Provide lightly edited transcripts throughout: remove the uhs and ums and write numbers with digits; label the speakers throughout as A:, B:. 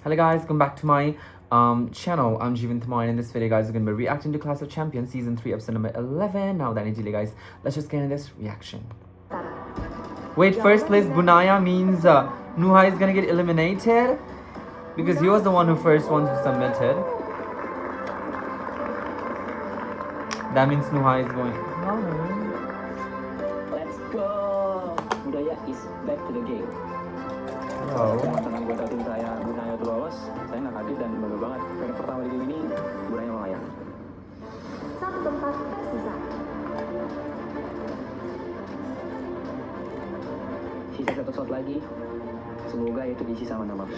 A: Hello guys, welcome back to my channel. I'm Jeevan Thamar, and in this video guys we're going to be reacting to Clash of Champions Season 3 episode number 11. Now that delay guys, let's just get into this reaction. Wait, first place Bunaya means Nuha is going to get eliminated? Because he was the one who submitted. That means Nuha is going...
B: Let's go! Budaya is back to the game.
A: Hello.
B: Tentang buat tim saya Bunaya tuh lolos, saya nggak kaget dan bangga banget. Karena pertama di game ini Bunaya melayang.
C: Satu tempat tersisa.
B: Sisa satu slot lagi. Semoga itu diisi sama namaku.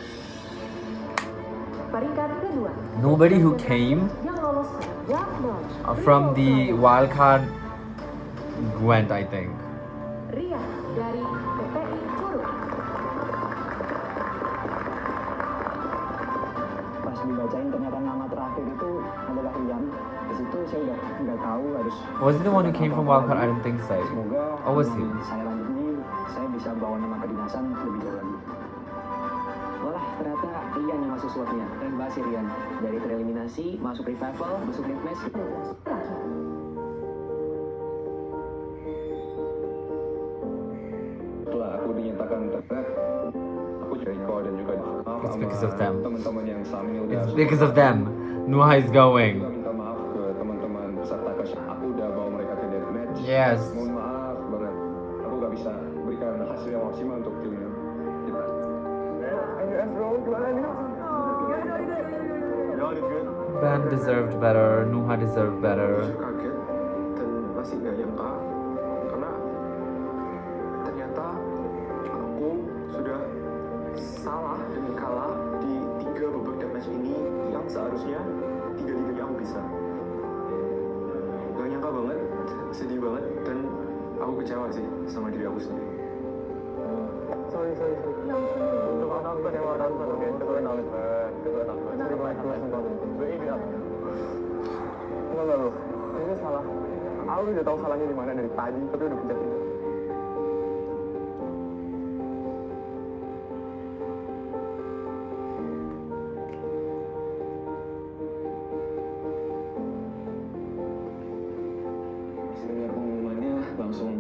C: Peringkat kedua.
A: Nobody who came
C: Yang lolos ke draft launch.
A: from the wildcard Gwent, I think.
C: Ria dari PPI Curug.
B: Pas dibacain ternyata nama terakhir itu adalah Rian. Di situ saya udah nggak tahu harus.
A: Was he the one who came from wildcard? I don't think so.
B: Semoga
A: Or was he?
B: saya lanjut ini saya bisa bawa nama kedinasan lebih jauh lagi. Walah, ternyata Rian yang masuk slotnya. Keren banget sih Rian. Dari tereliminasi, masuk revival, masuk league match.
D: Setelah aku dinyatakan terbaik, aku Jericho dan juga
A: It's because of them.
D: teman-teman yang selama ini udah
A: It's because of them. Nuha is going.
D: juga minta maaf ke teman-teman peserta kasih. Aku udah bawa mereka ke deathmatch.
A: Yes.
D: Mohon maaf banget. Aku gak bisa berikan hasil yang maksimal untuk tim kita.
A: Ben deserved better. Nuha deserved better.
D: Kaget dan masih gak nyangka karena ternyata aku sudah salah dan kalah di 3 babak deathmatch ini yang seharusnya 3-3 aku bisa. Gak nyangka banget, sedih banget, dan aku kecewa sih sama diri aku sendiri. Sorry. Untuk anak bukan yang orang tua, oke, itu kan anak itu anak. Terima kasih banget. Enggak, ini salah. Aku udah tahu salahnya di mana dari tadi, tapi udah pencet itu. Dengar pengumumannya langsung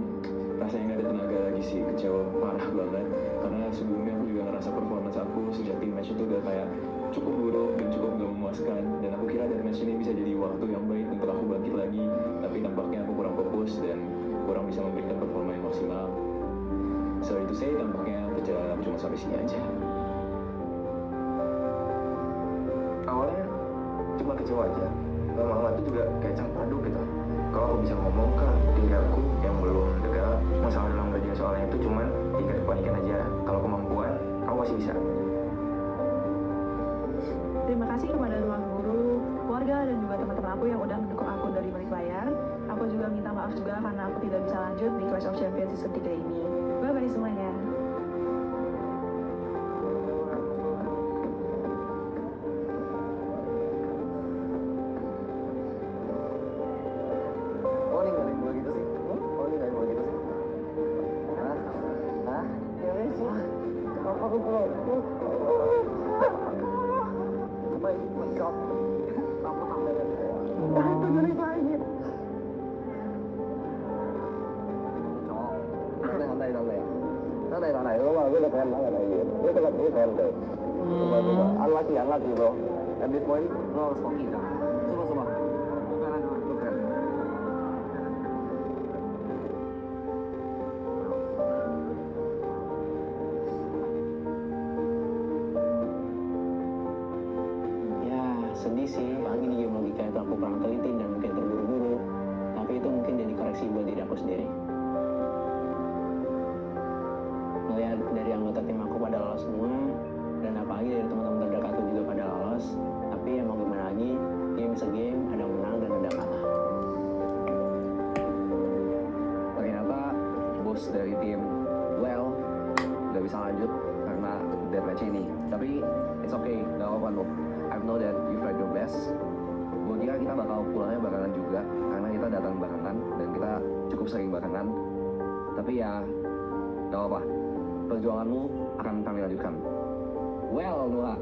D: rasanya nggak ada tenaga lagi sih, kecewa parah banget karena sebelumnya aku juga ngerasa performance aku sejak tim match itu udah kayak cukup buruk dan cukup gak memuaskan, dan aku kira dari match ini bisa jadi waktu yang baik untuk aku bangkit lagi, tapi nampaknya aku kurang fokus dan kurang bisa memberikan performa yang maksimal. Sorry to say, tampaknya perjalanan cuma sampai sini aja. Awalnya cuma kecewa aja, lama-lama itu juga kayak campur aduk gitu. Kalau aku bisa ngomong ke diri aku yang belum dekat masalah dalam belajar soalnya itu cuman tingkat kepanikan aja. Kalau kemampuan, aku masih bisa.
E: Terima kasih kepada ruang guru, keluarga, dan juga teman-teman aku yang udah mendukung aku dari balik layar. Aku juga minta maaf juga karena aku tidak bisa lanjut di Clash of Champions season 3 ini. Bye-bye semuanya.
B: Oh, ini nggak boleh gitu sih? Oh, ini nggak boleh gitu sih? Hah? Ya wes sih. Apa aku kalau? Oh my god. Apa sampai itu jadi lagi. Santai, lo mah gue udah keren banget lagi. Gue tetap gue keren tuh. Coba. Unlucky bro. At this point, lo harus hoki kan. Coba. Keren, lo keren. Ya, sedih sih. Apalagi di game logika itu aku kurang teliti dan mungkin terburu-buru. Tapi itu mungkin jadi koreksi buat diri aku sendiri. Melihat dari anggota tim aku pada lolos semua, dan apalagi dari teman-teman terdekatku juga pada lolos. Tapi emang gimana lagi, game is a game, ada menang dan ada kalah. Ternyata bos dari tim Well gak bisa lanjut karena deathmatch ini. Tapi it's okay, gak apa-apa loh. I know that you tried your best. Gue kira kita bakal pulangnya barengan juga karena kita datang barengan dan kita cukup sering barengan. Tapi ya gak apa-apa, perjuanganmu akan kami lanjutkan. Well, Noah,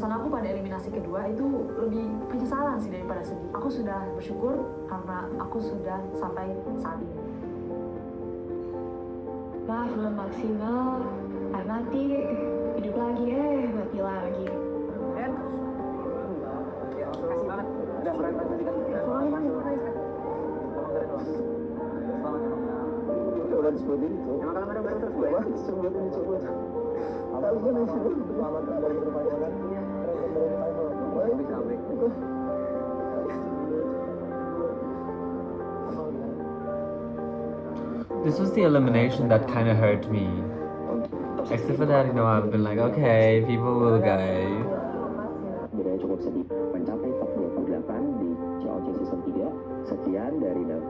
E: perasaan aku pada eliminasi kedua itu lebih penyesalan sih daripada sedih. Aku sudah bersyukur karena aku sudah sampai saat ini. Maaf belum maksimal, mati, hidup lagi, mati lagi.
B: Kasih banget. Udah berani tadi kan. Udah disebutin itu. Emang kalau ada barang terus gue ya? Sebutin disebut. Tahu gue nih sebut selamat dari perpanjangan. Bisa break.
A: This was the elimination that kind of hurt me. Except for that, I've been like, okay, people will go.
B: Jadi cukup sedih. Mencapai top 28 di COC Season 3. Sekian dari Dav.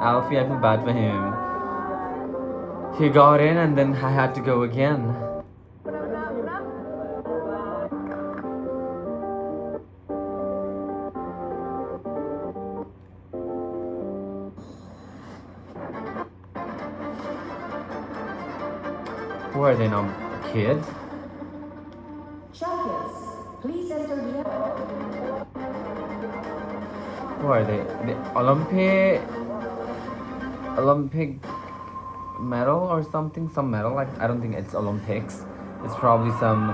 A: Alfie, I feel bad for him. He got in and then I had to go again. Who are they now? Kids?
C: Champions, please enter the
A: Who are they? The Olympic medal or something? Some medal? Like, I don't think it's Olympics. It's probably some.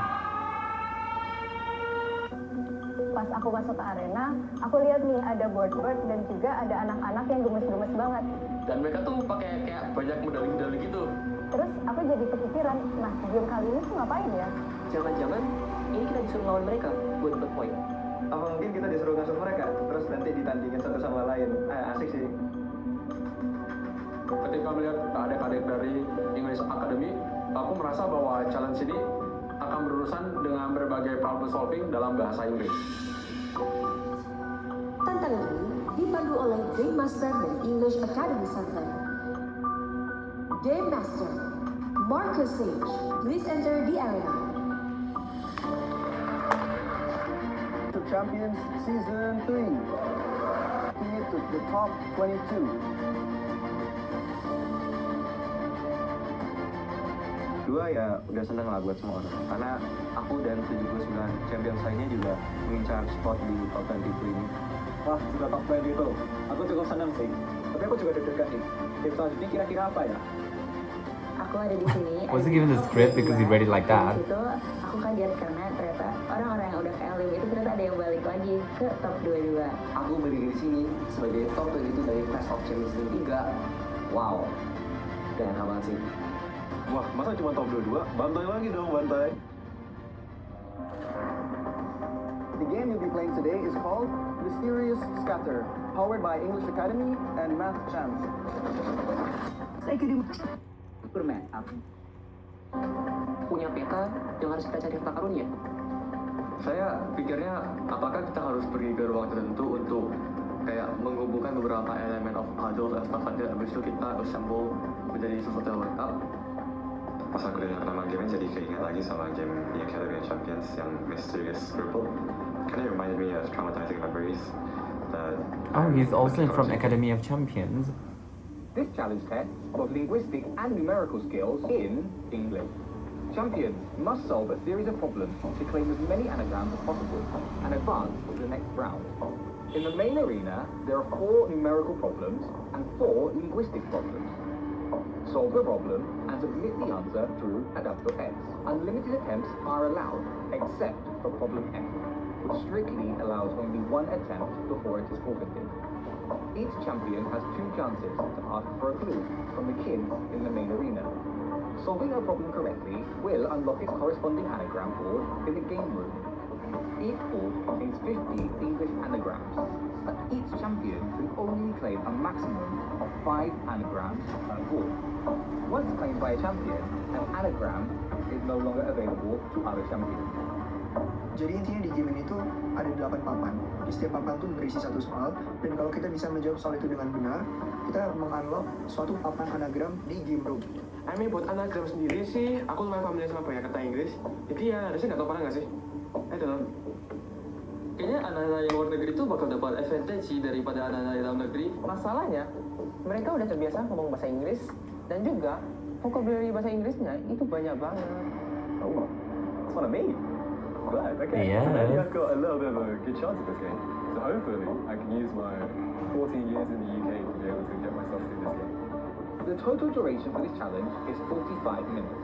F: Pas aku masuk ke arena, aku lihat nih ada bird dan juga ada anak-anak yang gemes-gemes banget.
G: Dan mereka tuh pakai kayak banyak medali-medali gitu.
F: Terus aku jadi kepikiran, nah game kali ini tuh ngapain ya?
B: Jangan-jangan ini kita disuruh lawan mereka buat dapat poin.
D: Apa mungkin kita disuruh ngasuh mereka, terus nanti ditandingin satu sama lain. Asik sih.
G: Ketika melihat adik-adik dari English Academy, aku merasa bahwa challenge ini akan berurusan dengan berbagai problem solving dalam bahasa Inggris.
C: Tantangan ini dipandu oleh Game Master dan English Academy Center. Game Master, Marcus Sage, please enter the arena.
B: To Champions Season 3. Taking it to the top 22. Dua ya udah seneng lah buat semua orang karena aku dan 79 champions lainnya juga mengincar spot di top 22 ini.
D: Wah, sudah top 20 itu. Aku cukup senang sih. Tapi aku juga deg-degan nih. Tim selanjutnya kira-kira apa ya?
F: Aku ada di sini.
A: Was he given the script because he read it like that?
F: Di situ aku kaget karena ternyata orang-orang yang udah ke LM itu ternyata ada yang balik lagi ke top 22.
B: Aku berdiri di sini sebagai top 22 dari Clash of Champions League 3. Wow, gak enak banget sih.
D: Wah, masa cuma top 22? Bantai lagi dong, bantai.
H: The game you'll be playing today is called Mysterious Scatter, powered by English Academy and Math Champs.
B: Superman, punya peta yang harus kita cari harta karunnya.
G: Saya pikirnya apakah kita harus pergi ke ruang tertentu untuk kayak menghubungkan beberapa elemen of puzzle dan stuff like that, habis itu kita assemble menjadi sesuatu yang lengkap.
I: Pas aku dengar nama game jadi keinget lagi sama game The Academy of Champions yang Mysterious Purple. Kind of reminded me of traumatizing memories that...
A: Oh, he's also from Academy of Champions.
J: This challenge tests both linguistic and numerical skills in English. Champions must solve a series of problems to claim as many anagrams as possible and advance to the next round. In the main arena, there are 4 numerical problems and 4 linguistic problems. Solve the problem and submit the answer through Adapter X. Unlimited attempts are allowed, except for problem F, which strictly allows only 1 attempt before it is forfeited. Each champion has 2 chances to ask for a clue from the kids in the main arena. Solving a problem correctly will unlock its corresponding anagram board in the game room. Each board contains 50 English anagrams, but each champion can only claim a maximum of 5 anagrams per board. Once claimed by a champion, an anagram is no longer available to other champions.
H: Jadi intinya di game ini tuh ada 8 papan. Di setiap papan tuh berisi 1 soal, dan kalau kita bisa menjawab soal itu dengan benar, kita mengunlock suatu papan anagram di game room.
D: Buat anagram sendiri sih, aku lumayan familiar sama banyak kata Inggris. Jadi ya harusnya nggak tahu nggak sih? Dalam
G: Kayaknya anak-anak yang luar negeri itu bakal dapat advantage daripada anak-anak yang dalam negeri.
B: Masalahnya, mereka udah terbiasa ngomong bahasa Inggris dan juga vocabulary bahasa Inggrisnya itu banyak banget.
J: Oh, that's what I mean. Glad. Okay.
A: Yes.
J: So maybe I've got a little bit of a good chance at this game. So hopefully I can use my 14 years in the UK to be able to get myself through this game. The total duration for this challenge is 45 minutes.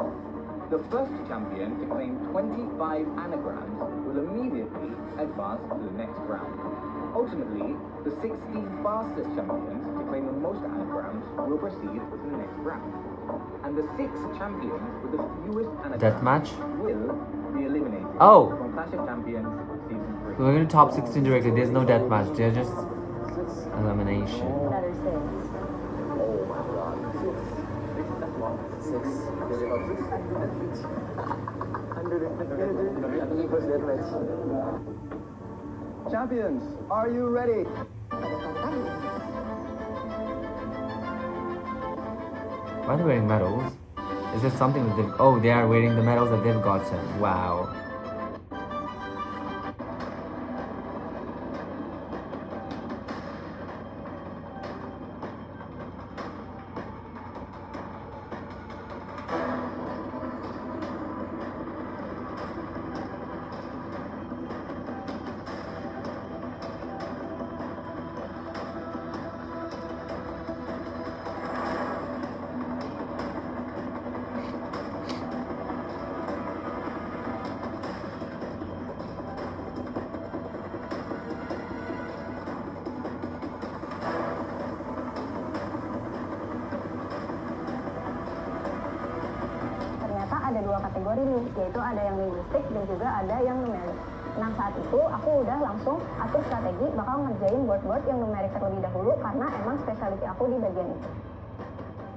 J: The first champion to claim 25 anagrams will immediately advance to the next round. Ultimately, the 16 fastest champions to claim the most anagrams will proceed to the next round. And the 6 champions with the fewest anagrams
A: Deathmatch?
J: will be eliminated
A: Oh.
J: from Clash of Champions Season 3.
A: So we're going to top 16 directly. There's no deathmatch. They're just elimination.
F: Another 6.
B: Oh my god. 6. That's one. 6. Jadi kalau 6. Aku di first deathmatch.
J: Champions, are you ready?
A: Why are they wearing medals? Is there something that they've... Oh, they are wearing the medals that they've gotten. Wow.
F: Ternyata ada 2 kategori nih, yaitu ada yang linguistik dan juga ada yang numerik. Nah saat itu aku udah langsung atur strategi bakal ngerjain board-board yang numerik terlebih dahulu karena emang spesialty aku di bagian itu.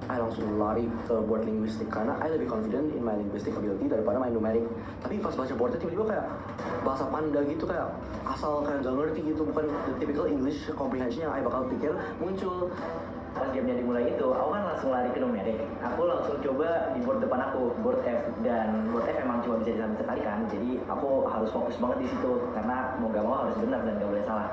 B: I langsung lari ke board linguistik karena I lebih confident in my linguistic ability daripada main numerik. Tapi pas baca boardnya tiba-tiba kayak bahasa panda gitu, kayak asal kayak gak ngerti gitu, bukan the typical English comprehension yang I bakal pikir muncul.
K: Pas gamenya dimulai itu, aku kan langsung lari ke numerik. Aku langsung coba di board depan aku, board F, dan board F memang cuma bisa disambil sekali kan, jadi aku harus fokus banget di situ karena mau gak mau harus benar dan gak boleh salah.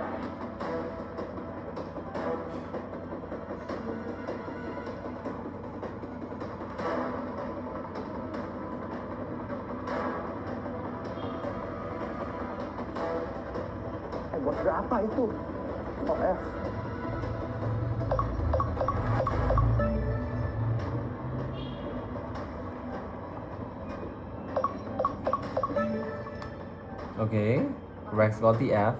J: Buat berapa itu? Oh, F.
A: Okay. Rex got the F.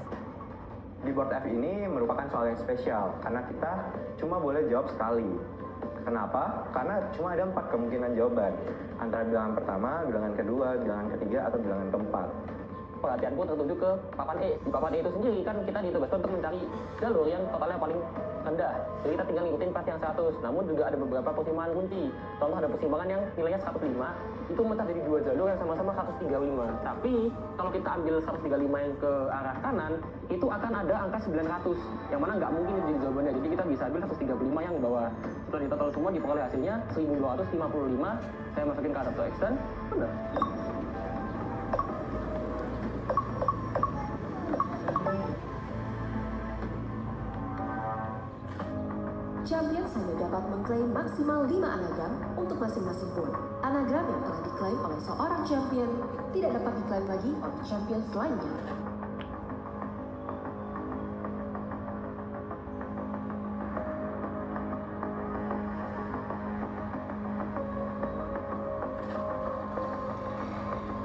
L: Di board F ini merupakan soal yang spesial karena kita cuma boleh jawab sekali. Kenapa? Karena cuma ada 4 kemungkinan jawaban, antara bilangan pertama, bilangan kedua, bilangan ketiga, atau bilangan keempat.
B: Perhatianku tertuju ke papan E. Di papan E itu sendiri kan kita ditugaskan untuk mencari jalur yang totalnya paling rendah. Jadi kita tinggal ngikutin pas yang 100. Namun juga ada beberapa persimpangan kunci. Contoh ada persimpangan yang nilainya 105, itu memecah jadi 2 jalur yang sama-sama 135. Tapi kalau kita ambil 135 yang ke arah kanan, itu akan ada angka 900, yang mana nggak mungkin jadi jawabannya. Jadi kita bisa ambil 135 yang bawah. Setelah ditotal semua diperoleh hasilnya 1255. Saya masukin ke adapter extend, benar.
C: Champions hanya dapat mengklaim maksimal 5 anagram untuk masing-masing board. Anagram yang telah diklaim oleh seorang champion tidak dapat diklaim lagi oleh champion lainnya.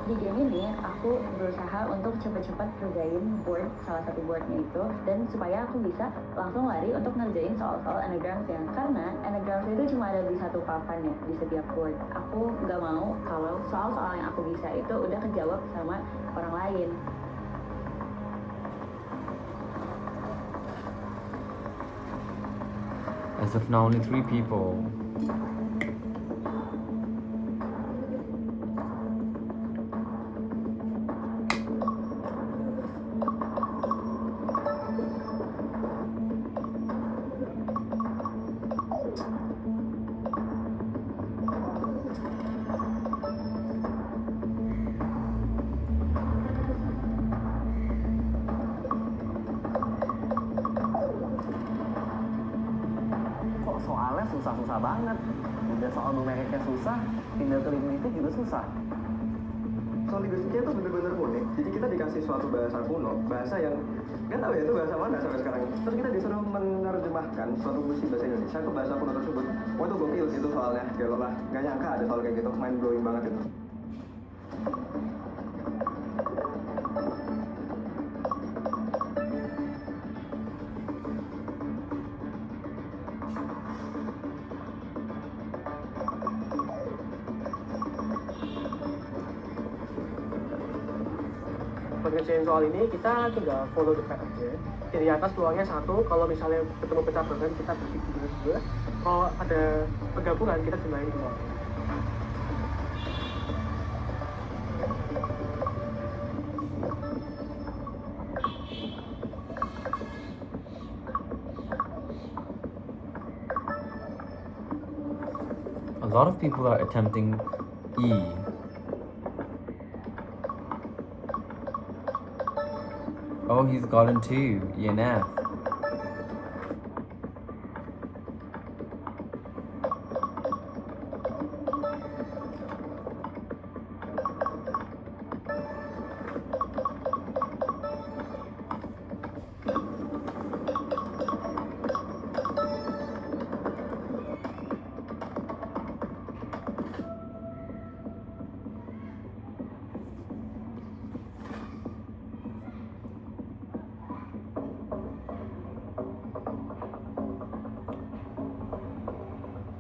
M: Di game ini aku berusaha untuk cepat-cepat kerjain board, salah satu boardnya itu, dan supaya aku bisa langsung lari untuk ngerjain soal-soal anagrams yang, karena anagrams itu cuma ada di satu papan ya, di setiap board. Aku nggak mau kalau soal-soal yang aku bisa itu udah kejawab sama orang lain.
A: As of now, only 3 people.
B: Soalnya susah-susah banget. Udah soal numeriknya susah, tinggal ke linguistik juga susah.
L: soal linguistiknya itu bener-bener unik. Jadi kita dikasih suatu bahasa kuno, bahasa yang nggak tahu ya itu bahasa mana sampai sekarang. Terus kita disuruh menerjemahkan suatu puisi bahasa Indonesia ke bahasa kuno tersebut. Wah itu gokil sih itu soalnya. Gak lah, nggak nyangka ada soal kayak gitu, mind blowing banget itu.
N: Buat ngerjain soal ini kita tinggal follow the path aja. Di atas peluangnya 1, kalau misalnya ketemu pecah program kita bagi 2. Kalau ada penggabungan kita jumlahin 2.
A: A lot of people are attempting E. Oh, he's gotten 2, E and F.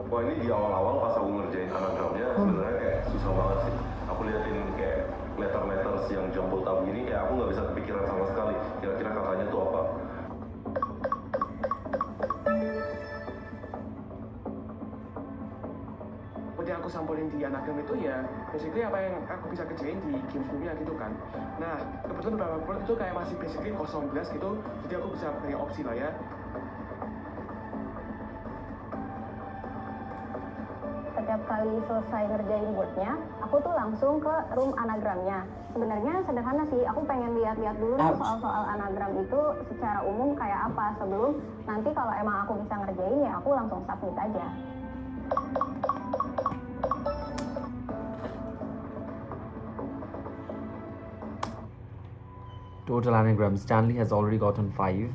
I: Wah ini di awal-awal pas aku ngerjain anagramnya sebenarnya kayak susah banget sih. Aku liatin kayak letter-letters yang jumble tabu ini kayak aku nggak bisa kepikiran sama sekali. Kira-kira katanya tuh apa?
N: Yang aku sampulin di anagram itu ya basically apa yang aku bisa kerjain di game sebelumnya gitu kan. Nah kebetulan beberapa board itu kayak masih basically kosong belas gitu, jadi aku bisa pakai opsi lah ya.
F: Setiap kali selesai ngerjain boardnya, aku tuh langsung ke room anagramnya. Sebenarnya sederhana sih, aku pengen lihat-lihat dulu nih soal-soal anagram itu secara umum kayak apa sebelum nanti kalau emang aku bisa ngerjain ya aku langsung submit aja.
A: Total anagram. Stanley has already gotten 5.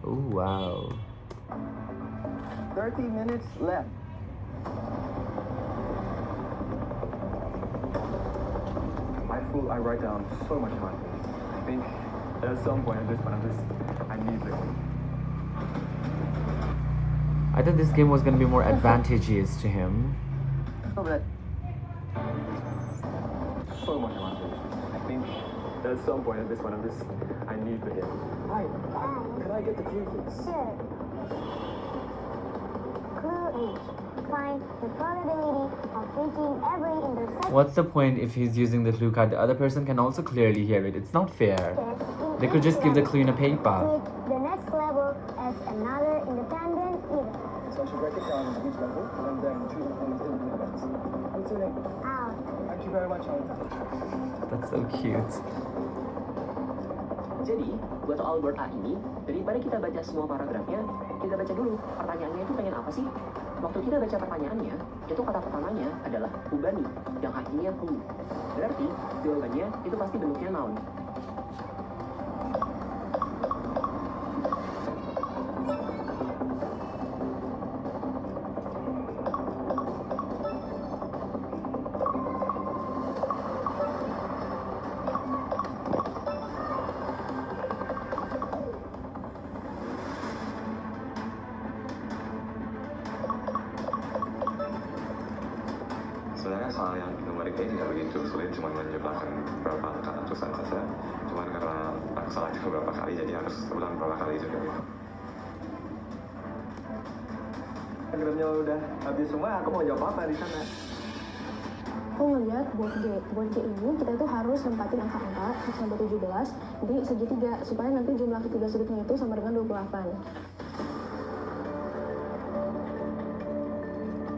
A: Oh, wow.
L: 30 minutes left.
D: I write down so much money. I think at some point in this one, I need this.
A: I thought this game was going to be more advantageous to him.
L: So bad.
D: So much money. I think at some point in this one, I need the hit. Hi, can I get the clue, please?
F: Sure. Clue H. Find the probability of reaching every intersection.
A: What's the point if he's using the clue card? The other person can also clearly hear it. It's not fair. They could just give the clue in a paper.
F: With the next level as another independent event.
D: So I should break it down into each level and then choose an independent event. What's your name?
F: Out.
D: Thank you very much, Alan.
A: That's so cute.
O: Jadi, buat soal board A ini, daripada kita baca semua paragrafnya, kita baca dulu pertanyaannya itu pengen apa sih? Waktu kita baca pertanyaannya, itu kata pertamanya adalah ubani, yang akhirnya who. Berarti, jawabannya itu pasti bentuknya noun.
I: Sebenarnya soal yang numeriknya tidak begitu sulit, cuma menjumlahkan beberapa angka ratusan saja. Cuma karena aku salah juga beberapa kali, jadi harus ulang beberapa kali juga gitu.
L: Anagramnya udah habis semua, aku mau jawab apa di sana?
E: Aku ngeliat board G ini kita tuh harus nempatin angka-angka sampai 17 di segitiga supaya nanti jumlah ketiga sudutnya itu sama dengan 28.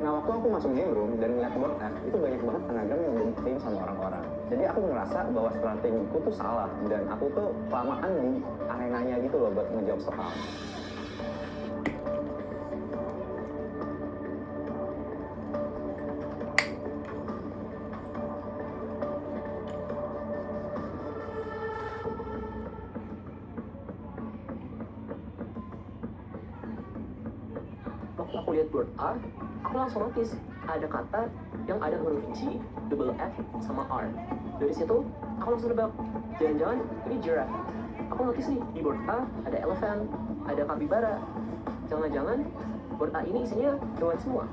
L: Nah, waktu aku masuk game room dan ngeliat board F, itu banyak banget anagram yang dipakai sama orang-orang. Jadi aku ngerasa bahwa strategiku tuh salah dan aku tuh kelamaan di arenanya gitu loh buat ngejawab soal.
O: aku lihat board A, aku langsung notice ada kata yang ada huruf G, double F, sama R. Dari situ, aku langsung nebak, jangan-jangan ini giraffe. Aku notice nih, di board A ada elephant, ada capybara. Jangan-jangan board A ini isinya hewan semua.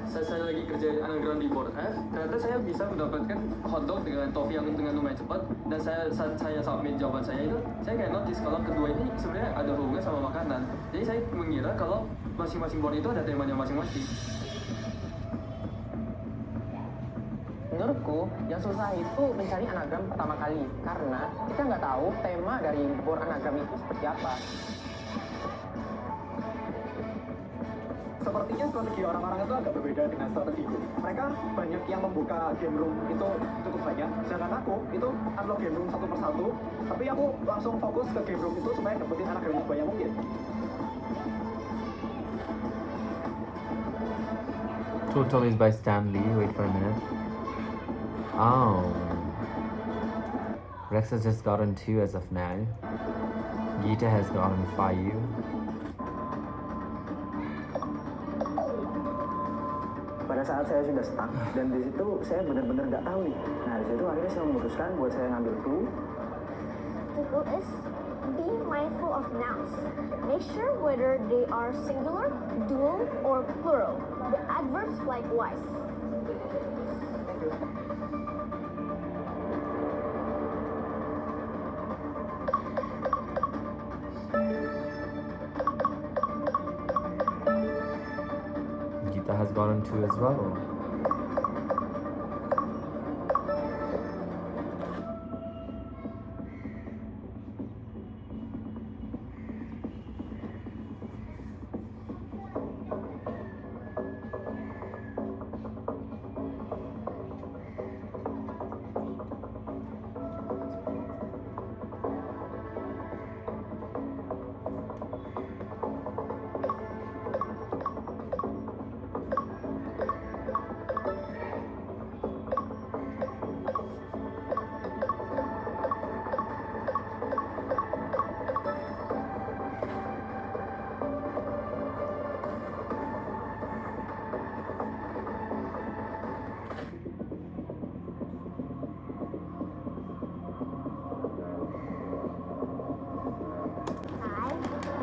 G: Saat saya lagi kerjain anagram di board F, ternyata saya bisa mendapatkan hotdog dengan topi yang dengan lumayan cepat. Dan saat saya submit jawaban saya itu, saya kayak notice kalau kedua ini sebenarnya ada hubungan sama makanan. Jadi saya mengira kalau masing-masing board itu ada temanya masing-masing.
O: Menurutku, yang susah itu mencari anagram pertama kali, karena kita nggak tahu tema dari board anagram itu seperti apa.
J: Sepertinya strategi orang-orang itu agak berbeda dengan strategiku. Mereka banyak yang membuka game room itu cukup banyak, sedangkan aku itu unlock game room satu persatu, tapi aku langsung fokus ke game room itu supaya dapetin anagram yang banyak mungkin.
A: Total is by Stanley. Wait for a minute. Oh. Rex has just gotten 2 as of now. Gita has gotten 5.
L: Pada saat saya sudah stuck dan di situ saya benar-benar nggak tahu nih. Nah di situ akhirnya saya memutuskan buat saya ngambil clue.
F: The clue is be mindful of nouns. Make sure whether they are singular, dual, or plural. The adverbs likewise.
A: Gita has gotten 2 as well.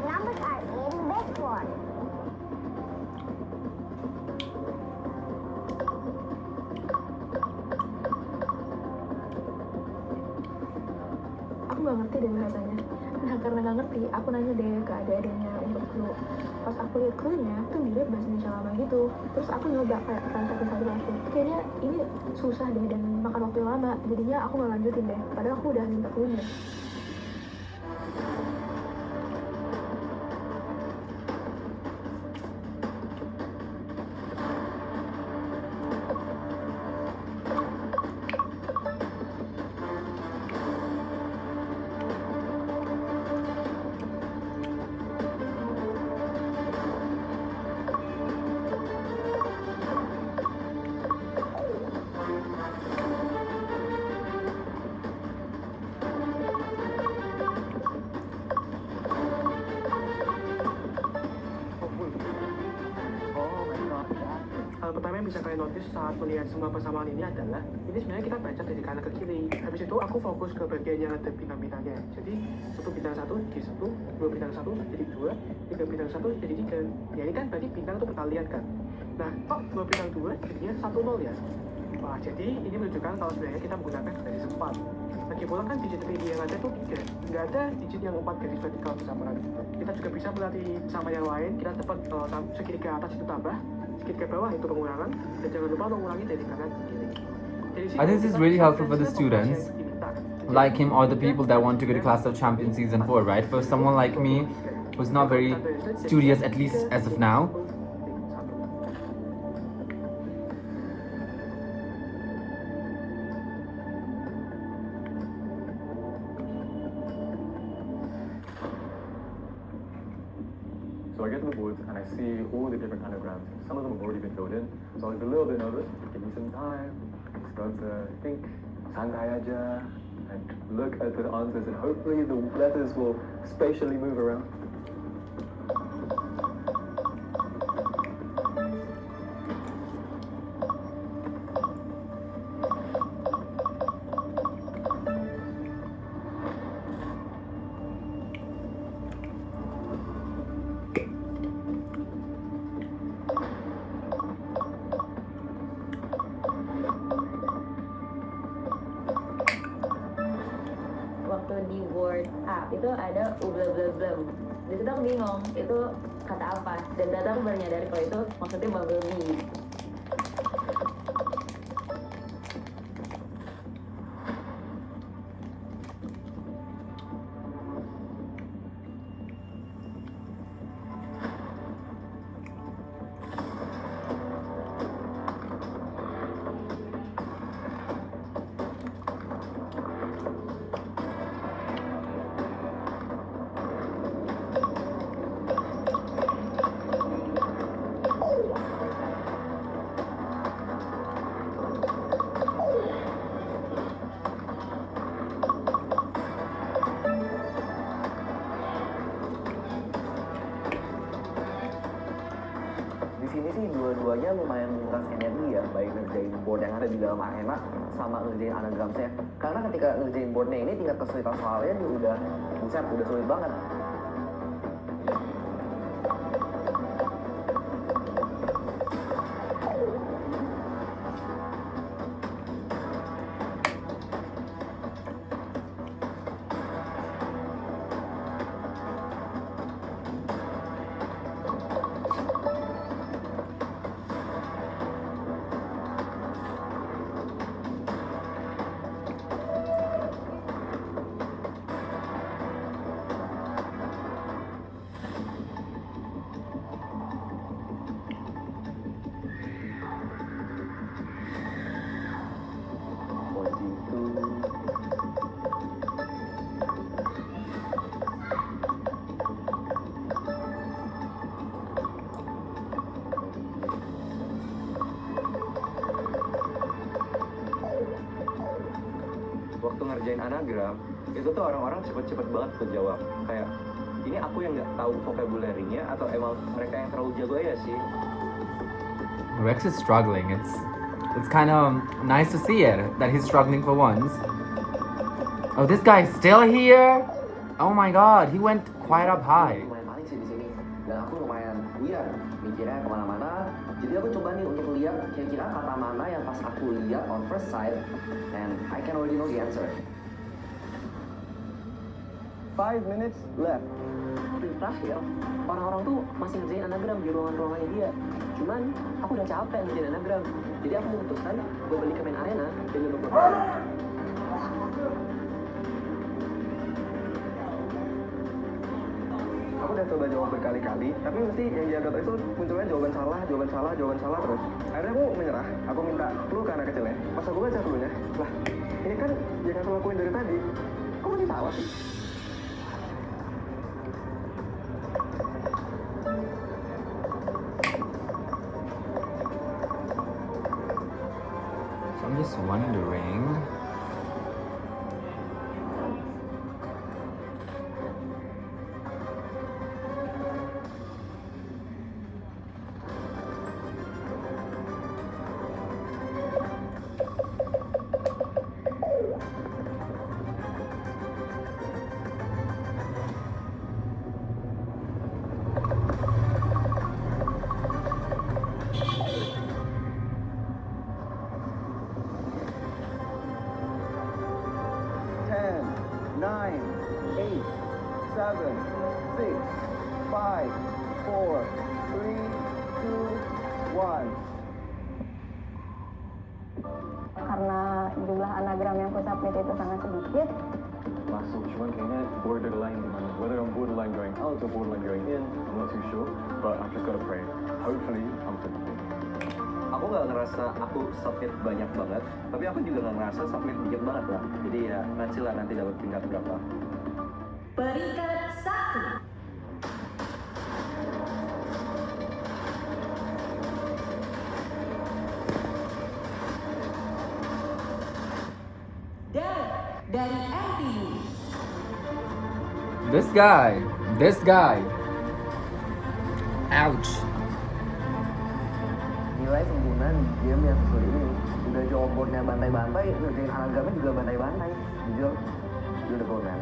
F: Numbers are in big form.
E: Aku nggak ngerti deh bahasanya. Nah karena nggak ngerti, aku nanya deh ke adik-adiknya untuk clue. Pas aku lihat clue-nya, tuh mirip bahasa Indonesia lama gitu. Terus aku nyoba kayak translate satu langsung. Kayaknya ini susah deh dan makan waktu yang lama. Jadinya aku nggak lanjutin deh. Padahal aku udah minta clue-nya.
N: Hal pertama yang bisa kalian notice saat melihat semua persamaan ini adalah ini sebenarnya kita baca dari kanan ke kiri. Habis itu aku fokus ke bagian yang ada bintang-bintangnya. Jadi satu bintang satu jadi satu, dua bintang satu jadi dua, tiga bintang satu jadi tiga. Ya ini kan berarti bintang itu berkalian kan. Nah, kok dua bintang dua jadinya 1-0 ya. Wah, jadi ini menunjukkan kalau sebenarnya kita menggunakan garis 4. Lagi pula kan digit tinggi yang ada itu 3. Nggak ada digit yang 4 garis vertikal bersamaan. Kita juga bisa melatih sama yang lain. Kita dapat segitiga atas itu tambah, segitiga bawah itu pengurangan, dan jangan lupa mengurangi dari kanan ke kiri.
A: I think this is really helpful for the students like him or the people that want to go to Clash of Champions Season 4, right? For someone like me who's not very studious, at least as of now.
G: So I get to the woods and I see all the different anagrams. Some of them have already been filled in, so I was a little bit nervous. Give me some time. Start to think. Santai aja.
J: and look at the answers, and hopefully the letters will spatially move around.
M: Waktu di word A itu ada ubleblem. Di situ aku bingung itu kata apa, dan ternyata aku baru nyadar kalau itu maksudnya bumblebee.
B: Di sini sih dua-duanya lumayan menguras energi ya, baik ngerjain board yang ada di dalam arena sama ngerjain anagramsnya. Karena ketika ngerjain boardnya ini tingkat kesulitan soalnya udah buset, udah sulit banget.
L: Waktu ngerjain anagram, itu tuh orang-orang cepet-cepet banget tuh jawab. Kayak, ini aku yang nggak tahu vocabulary-nya atau emang mereka yang terlalu jago ya sih?
A: Rex is struggling. It's kind of nice to see it that he's struggling for once. Oh, this guy's still here. Oh my God, he went quite up high.
B: Lumayan panik sih di sini, dan aku lumayan buyar mikirnya kemana-mana. Jadi aku coba nih untuk lihat kira-kira kata mana yang pas aku lihat on first sight, and I can already know the answer.
J: 5 minutes left.
O: Di terakhir, orang-orang tuh masih ngerjain anagram di ruangan-ruangannya dia. Cuman, aku udah capek ngerjain anagram. Jadi aku memutuskan buat balik ke main arena dan nyoba.
L: Aku udah coba jawab berkali-kali, tapi mesti yang di agak itu munculnya jawaban salah terus. Akhirnya aku menyerah, aku minta clue ke anak kecilnya. Pas aku baca clue-nya, lah ini kan yang aku lakuin dari tadi, kok masih salah sih?
A: So I'm just wondering.
F: Karena jumlah anagram yang ku submit itu sangat sedikit,
J: Masuk, cuman kayaknya borderline gimana? Whether I'm borderline going out or borderline going in, I'm not too sure. But I've just gotta pray. Hopefully, I'm submitting.
L: Aku nggak ngerasa aku submit banyak banget, tapi aku juga nggak ngerasa submit dikit banget lah. Jadi ya nanti dapat tingkat berapa.
C: Peringkat 1. Dan dari MTU.
A: This guy. Ouch.
B: Nilai sempurna di game yang sesuai ini. Udah jawab boardnya bantai-bantai, ngerjain anagramnya juga bantai-bantai. Jujur, beautiful man.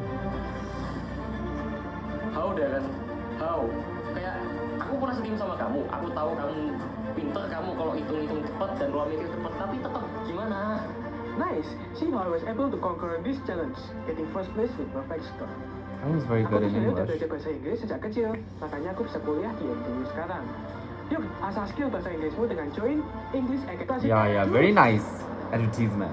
O: How Darren? How? Kayak aku pernah setim sama kamu. Aku tahu kamu pinter, kamu kalau hitung-hitung cepat dan ruang mikir cepat. Tapi tetap gimana?
N: Nice. See how I was able to conquer this challenge, getting first place with perfect score.
A: I was very
N: Aku
A: good in
N: tuh udah
A: English.
N: belajar bahasa Inggris sejak kecil, makanya aku bisa kuliah di MTU sekarang. Yuk, asah skill bahasa Inggrismu dengan join English Academy.
A: Yeah, very nice advertisement.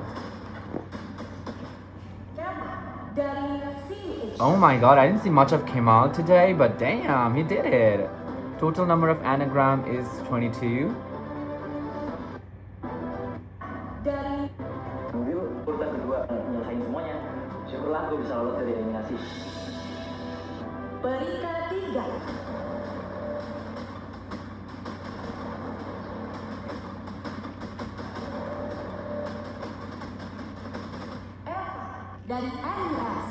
C: Dari CH.
A: Oh my god, I didn't see much of Kemal today, but damn, he did it. Total number of anagram is 22.
C: Dari
K: Ambil urutan kedua, nyelesain semuanya. Syukurlah gue bisa lolos dari eliminasi.
C: peringkat 3. Eva dari NUS.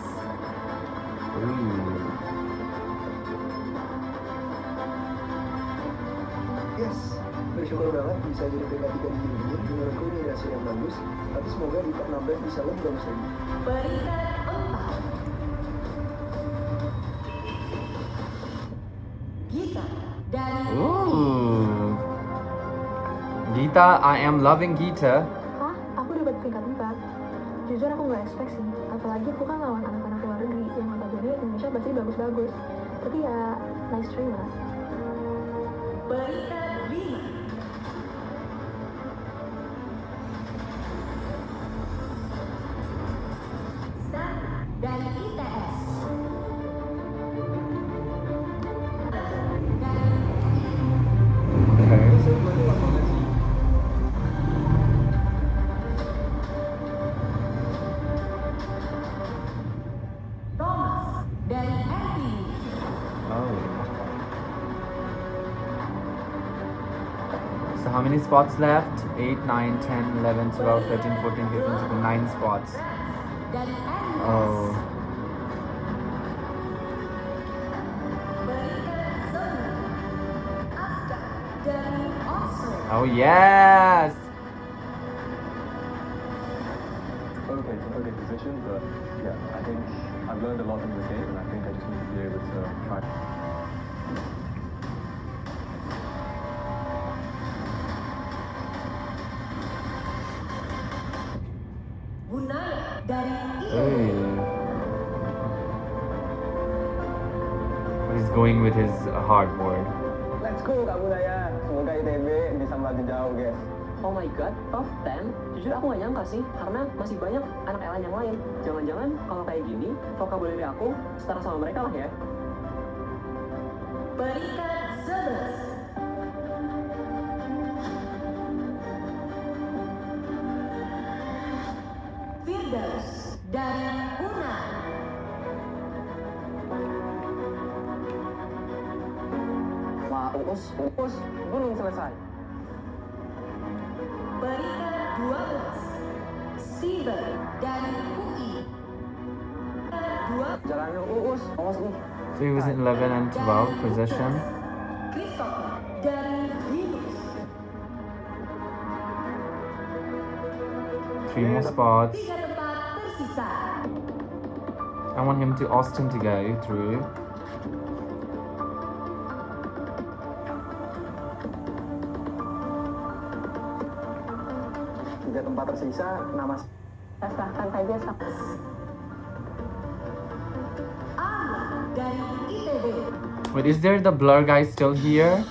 H: Yes, bersyukur banget bisa jadi peringkat 3 di game ini. Menurutku ini udah hasil yang bagus, tapi semoga di top 16 bisa lebih bagus lagi.
C: Peringkat 4. Gita dari
A: Ooh. Gita, I am loving Gita.
E: Hah? Aku dapat peringkat 4. Jujur aku nggak expect sih. Apalagi aku kan lawan anak-anak luar negeri yang notabene Indonesia pasti bagus-bagus. Tapi ya, nice try lah.
C: peringkat 5. Stan dari ITS. Thomas dari MTU.
A: So how many spots left? 8, 9, 10, 11, 12, 13, 14, 15, 16, 9 spots.
C: Dari NUS.
A: Oh.
C: Peringkat 9. Aska dari Oxford.
A: Oh yes!
P: Okay, it's an okay position, but yeah, I think I've learned a lot in this game, and I think I just need to be able to try.
C: Bunaya dari
A: Hey. He's going with his hardboard.
L: Let's go Kak Budaya. Semoga ITB bisa melaju jauh, guys.
O: Oh my god, top 10? Jujur aku gak nyangka sih, karena masih banyak anak LN yang lain. Jangan-jangan kalau kayak gini, vocabulary aku setara sama mereka lah ya.
C: peringkat 11. Firdaus dari UNAN.
B: Wah, Uus belum selesai.
C: Peringkat 12. Steven dari UI.
B: Jalannya Uus, awas nih.
A: So he was in 11 and 12 position.
C: Christopher dari Linus.
A: 3 more spots.
C: 3 tempat tersisa.
A: I want him to Austin to go through.
B: Tiga tempat tersisa, nama
F: Sahkan saja sama.
C: Arya dari ITB.
A: Wait, is there the blur guy still here?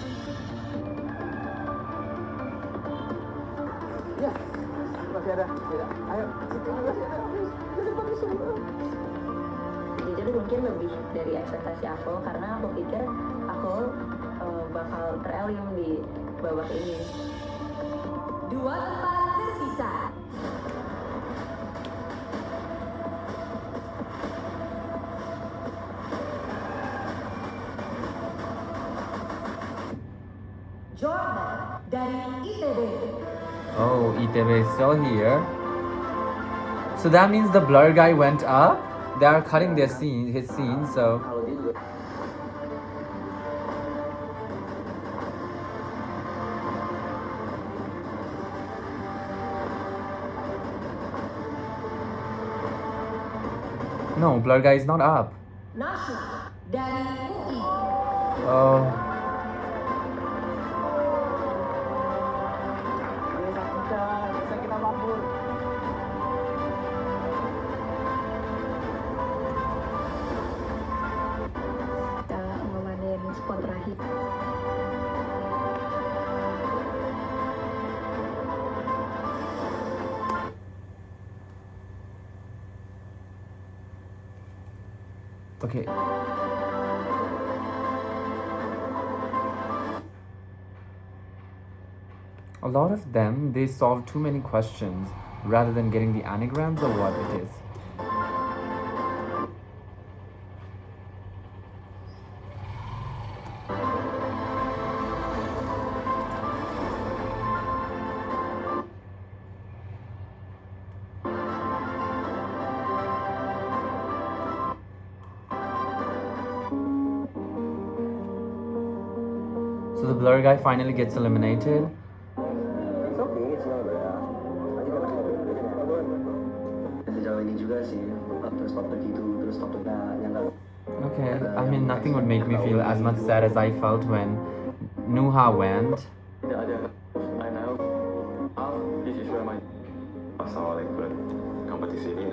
B: Ya, masih ada. Ayo, masih ada.
M: Jujur mungkin lebih dari ekspektasi aku karena aku pikir aku bakal terelim di babak ini.
C: 2 tempat tersisa. Jordan dari ITB.
A: Oh, ITB is still here. So that means the blur guy went up. They are cutting their scene, his scene. So
B: Kalau dia juga
A: no, blur guy is not up.
C: Nashwa dari UI.
A: Oh.
N: Bisa kita mabuk.
E: Kita ngomongin spot terakhir.
A: Okay. A lot of them, they solve too many questions rather than getting the anagrams or what it is. So the blur guy finally gets eliminated.
B: sejauh ini juga sih terus topik itu terus topiknya yang nggak
A: Okay, I mean nothing would make me feel as much sad as I felt when Nuha went.
P: Tidak ada. I know. This is where my
I: Assalamualaikum. Kompetisi ini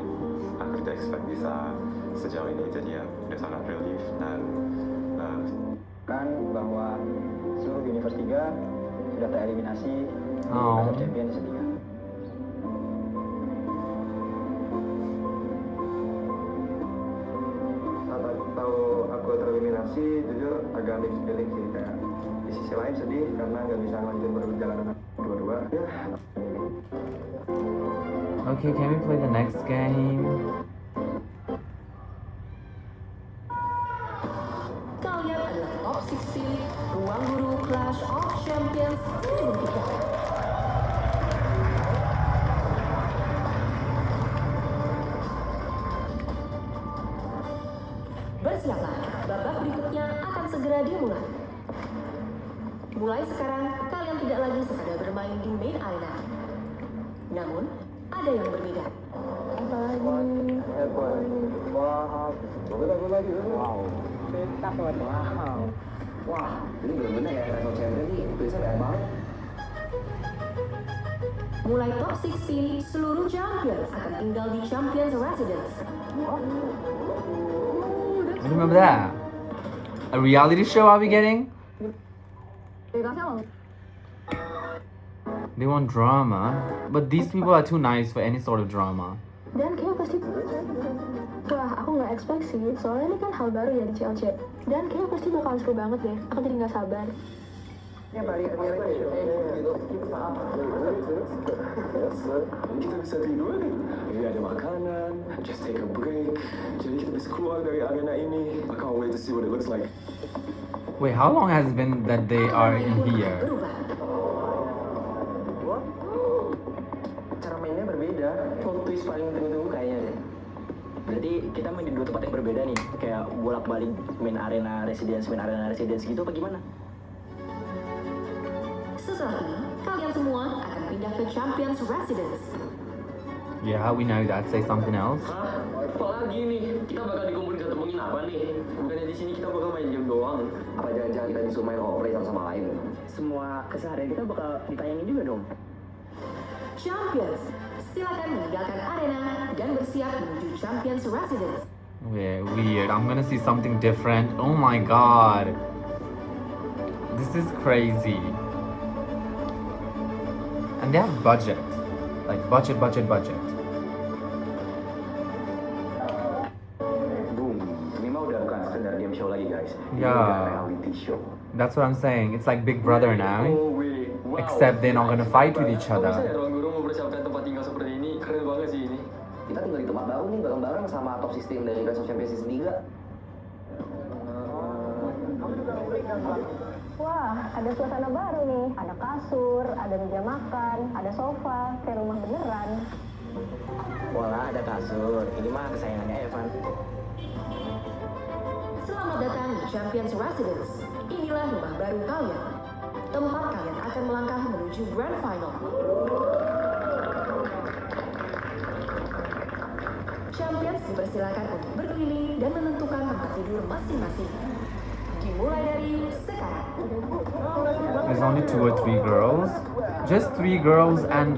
I: aku tidak expect bisa sejauh ini, jadi ya udah sangat relief dan
L: kan bahwa seluruh Universe 3 sudah tereliminasi
A: Oh.
L: Clash of Champions di 3.
D: Saat tahu aku tereliminasi, jujur agak mixed feeling sih, kayak di sisi lain sedih karena nggak bisa lanjutin perjalanan dua-dua. Ya,
A: Okay, can we play the next game?
C: Kalian adalah top 16 Ruang Guru Clash of Champions Season 3. Bersiaplah, babak berikutnya akan segera dimulai. Mulai sekarang, kalian tidak lagi sekadar bermain di main arena. Namun, ada yang berbeda.
B: wah ini bener-bener ya Clash of Champions nih tulisnya banyak banget.
C: Mulai top 16, seluruh champions akan tinggal di Champions Residence.
A: Remember that? A reality show are we getting? They want drama, but these people are too nice for any sort of drama.
E: Dan kayaknya pasti wah aku nggak expect sih soalnya ini kan hal baru ya di CLC dan kayaknya pasti bakal seru banget deh aku jadi nggak sabar.
D: kita bisa tidur nih. Ini ada makanan, just take a break. Jadi kita bisa keluar dari arena ini. I can't wait to see what it looks like.
A: Wait, how long has it been that they are in here?
K: Cara mainnya berbeda. Plot twist paling tunggu-tunggu kayaknya deh. Berarti kita main di dua tempat yang berbeda nih. Kayak bolak-balik main arena residence gitu apa gimana?
C: Setelah ini, kalian semua akan pindah ke Champions Residence.
A: Yeah, we know that. Say something else.
G: Hah? Apalagi nih? Kita bakal dikumpulin ketemuin apa nih? Bukannya di sini kita bakal main game doang.
B: Apa jangan-jangan kita disuruh main operate satu sama lain?
K: Semua keseharian kita bakal ditayangin juga dong.
C: Champions, silakan meninggalkan arena dan bersiap menuju Champions Residence.
A: Weird. I'm gonna see something different. Oh my god. This is crazy. And they have budget. Like budget.
L: Boom. Ini mah udah bukan sekedar game show lagi guys. Ini
A: Yeah.
L: udah reality show.
A: That's what I'm saying. It's like Big Brother now.
G: Oh wait, wow.
A: Except they're not gonna fight with each
G: Kalau bisa
A: other.
G: ya ruang guru mempersiapkan tempat tinggal seperti ini, keren banget sih ini.
B: Kita tinggal di tempat baru nih bareng-bareng sama top 16 dari Clash of Champions Season 3.
F: Wah, ada suasana baru nih. Ada kasur, ada meja makan, ada sofa, kayak rumah beneran.
K: Wah, ada kasur. Ini mah kesayangannya Evan.
C: Selamat datang di Champions Residence. Inilah rumah baru kalian. Tempat kalian akan melangkah menuju Grand Final. Champions dipersilakan untuk berkeliling dan menentukan tempat tidur masing-masing. Dimulai dari sekarang.
A: There's only 2 or 3 girls. Just 3 girls and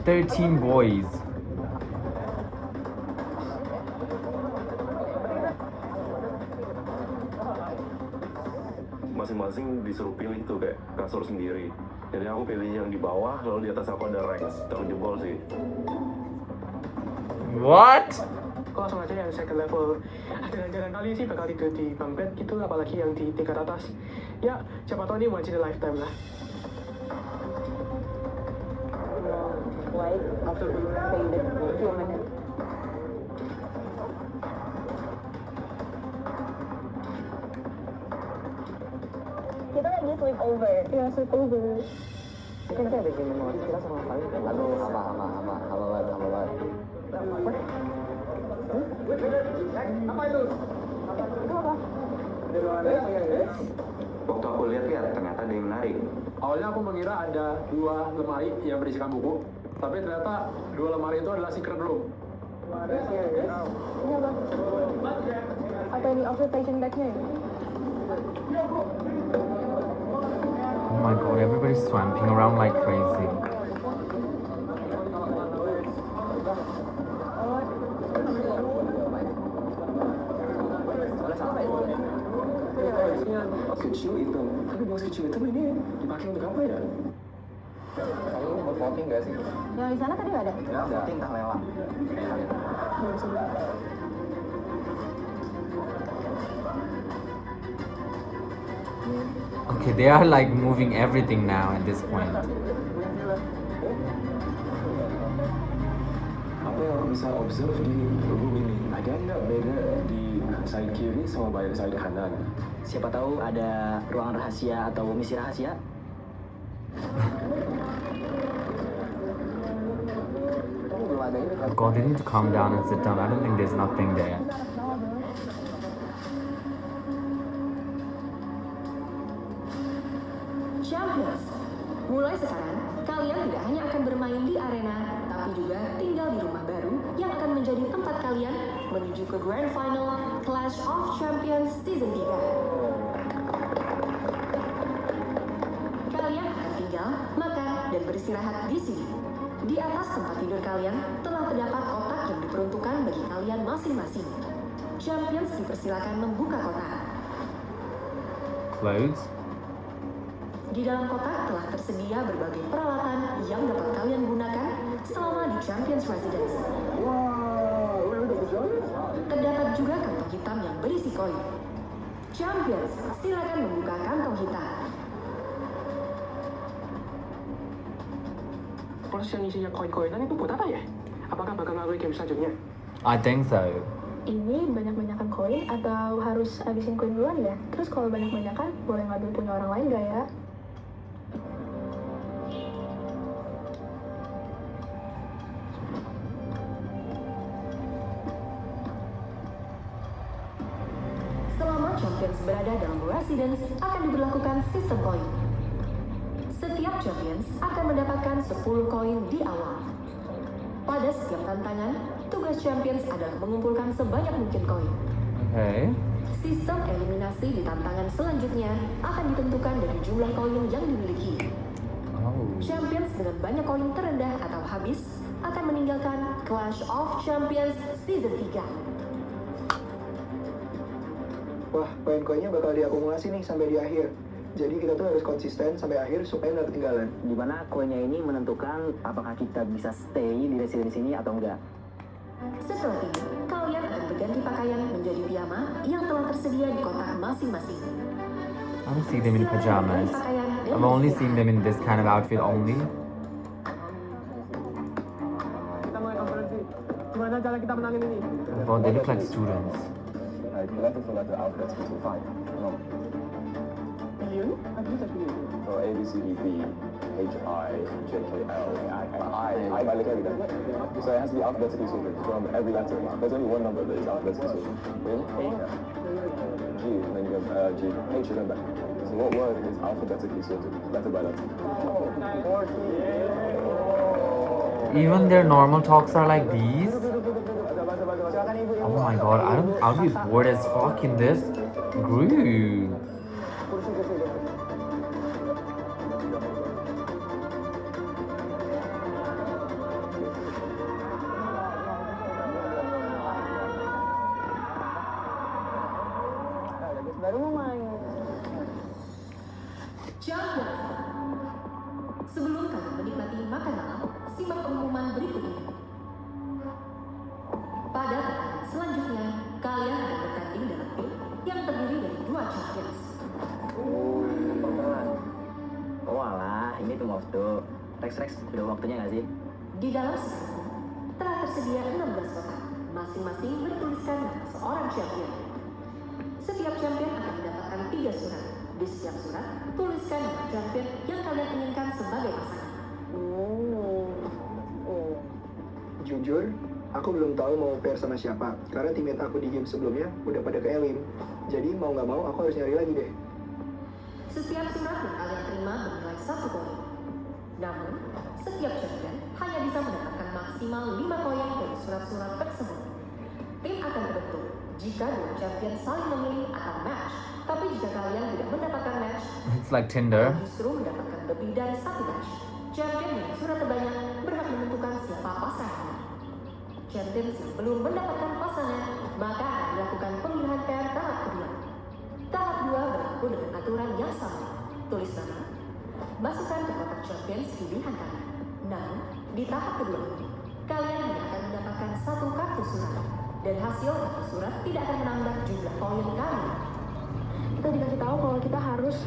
A: 13 boys.
I: Masing-masing disuruh pilih tuh kayak kasur sendiri. Jadi aku pilih yang di bawah, lalu di atas aku ada Rex. Terjebol sih.
A: What?
N: Aku langsung aja yang second level. Jangan kali sih bakal tidur di bunk bed gitu, apalagi yang di tingkat atas. Ya, siapa tahu ini once in a lifetime lah.
E: Like, favorite human. Kita lagi sleep over. Ya, sleep over.
B: Kan kita ada game memori, kita sama kali. Aduh, hama banget.
N: Apa itu?
L: Waktu aku lihat ya, ternyata ada yang menarik.
G: Awalnya aku mengira ada 2 lemari yang berisikan buku, tapi ternyata 2 lemari itu adalah secret room.
E: Ini apa? Apa ini observation deck-nya ya?
A: Oh my god, everybody's swamping around like crazy.
D: Kecil itu, tapi bos kecil itu ini dipakai untuk apa ya?
B: Kali ini buat voting gak sih?
F: Yang di sana tadi nggak ada?
B: Ya, voting entah lelang.
A: Okay, they are like moving everything now at this point.
D: Apa yang aku bisa observe di room ini? Ada nggak beda di side kiri sama side kanan?
K: Siapa tahu ada ruang rahasia atau misi rahasia?
A: Oh god, they need to calm down and sit down. I don't think there's nothing there.
C: Champions. Mulai sekarang, kalian tidak hanya akan bermain di arena, tapi juga tinggal di rumah baru yang akan menjadi tempat kalian menuju ke Grand Final Clash of Champions Season 3. Kalian akan tinggal, makan, dan beristirahat di sini. Di atas tempat tidur kalian telah terdapat kotak yang diperuntukkan bagi kalian masing-masing. Champions dipersilakan membuka kotak.
A: Clothes?
C: Di dalam kotak telah tersedia berbagai peralatan yang dapat kalian gunakan selama di Champions Residence. Terdapat juga kantong hitam yang berisi koin. Champions, silakan membuka kantong hitam.
N: Proses yang isinya koin-koinan itu buat apa ya? Apakah bakal ngaruhi game selanjutnya?
A: I think so.
E: Ini banyak-banyakan koin atau harus habisin koin duluan ya? Terus kalau banyak-banyakan, boleh ngambil punya orang lain gak ya?
C: Selama Champions berada dalam Residence, akan diberlakukan sistem koin. Setiap Champions akan mendapatkan 10 koin di awal. Pada setiap tantangan, tugas Champions adalah mengumpulkan sebanyak mungkin koin.
A: Okay.
C: Sistem eliminasi di tantangan selanjutnya akan ditentukan dari jumlah koin yang dimiliki. Champions dengan banyak koin terendah atau habis akan meninggalkan Clash of Champions Season 3.
H: Wah, poin-koinnya bakal diakumulasi nih sampai di akhir. Jadi kita tuh harus konsisten sampai akhir supaya nggak ketinggalan.
K: Dimana koinnya ini menentukan apakah kita bisa stay di residence ini atau enggak.
C: Setelah ini, kalian akan berganti pakaian menjadi piyama yang telah tersedia di kotak masing-masing.
A: I don't see them in pajamas. I've only seen them in this kind of outfit only.
N: Kita mulai konferensi. Gimana cara kita menangin ini?
A: Oh, they look like students.
D: I collected for the outfits to fight. No.
N: Liun, apa itu tapi itu?
P: Oh, A, B, C, D, B, H, I, J, K, L, I balik lagi dah. So it has to be alphabetically sorted from every letter. There's only one number that is alphabetically sorted. Really? G, and then you go G, H, and then back. So what word is alphabetically sorted, letter by letter?
A: Even their normal talks are like these? Oh my god, I'll be bored as fuck in this group.
C: Champions. Sebelum kalian menikmati makan malam, simak pengumuman berikut ini. Pada pertandingan selanjutnya, kalian akan bertanding dalam tim yang terdiri dari 2 champions.
K: Oh alah, ini tuh waktu. Rex, udah waktunya nggak sih?
C: Di dalam skrip telah tersedia 16 kotak, masing-masing bertuliskan nama seorang champion. Setiap champion akan mendapatkan 3 surat. Di setiap surat, tuliskan nama champion yang kalian inginkan sebagai pasangan.
H: Jujur, aku belum tahu mau pair sama siapa. Karena teammate aku di game sebelumnya udah pada ke Elim. Jadi mau nggak mau aku harus nyari lagi deh.
C: Setiap surat yang kalian terima bernilai 1 koin. Namun, setiap champion hanya bisa mendapatkan maksimal 5 koin dari surat-surat tersebut. Tim akan terbentuk jika 2 champion saling memilih atau match. Tapi jika kalian tidak mendapatkan match,
A: It's like Tinder.
C: justru mendapatkan lebih dari 1 match. Champion dengan surat terbanyak berhak menentukan siapa pasangannya. Champion yang belum mendapatkan pasangan, maka akan dilakukan pemilihan pair tahap kedua. Tahap 2 berlaku dengan aturan yang sama. Tulis nama, masukkan ke kotak champions pilihan kalian. Namun, di tahap kedua ini, kalian hanya akan mendapatkan 1 kartu surat. Dan hasil kartu surat tidak akan menambah jumlah koin kalian.
E: Kita dikasih tahu kalau kita harus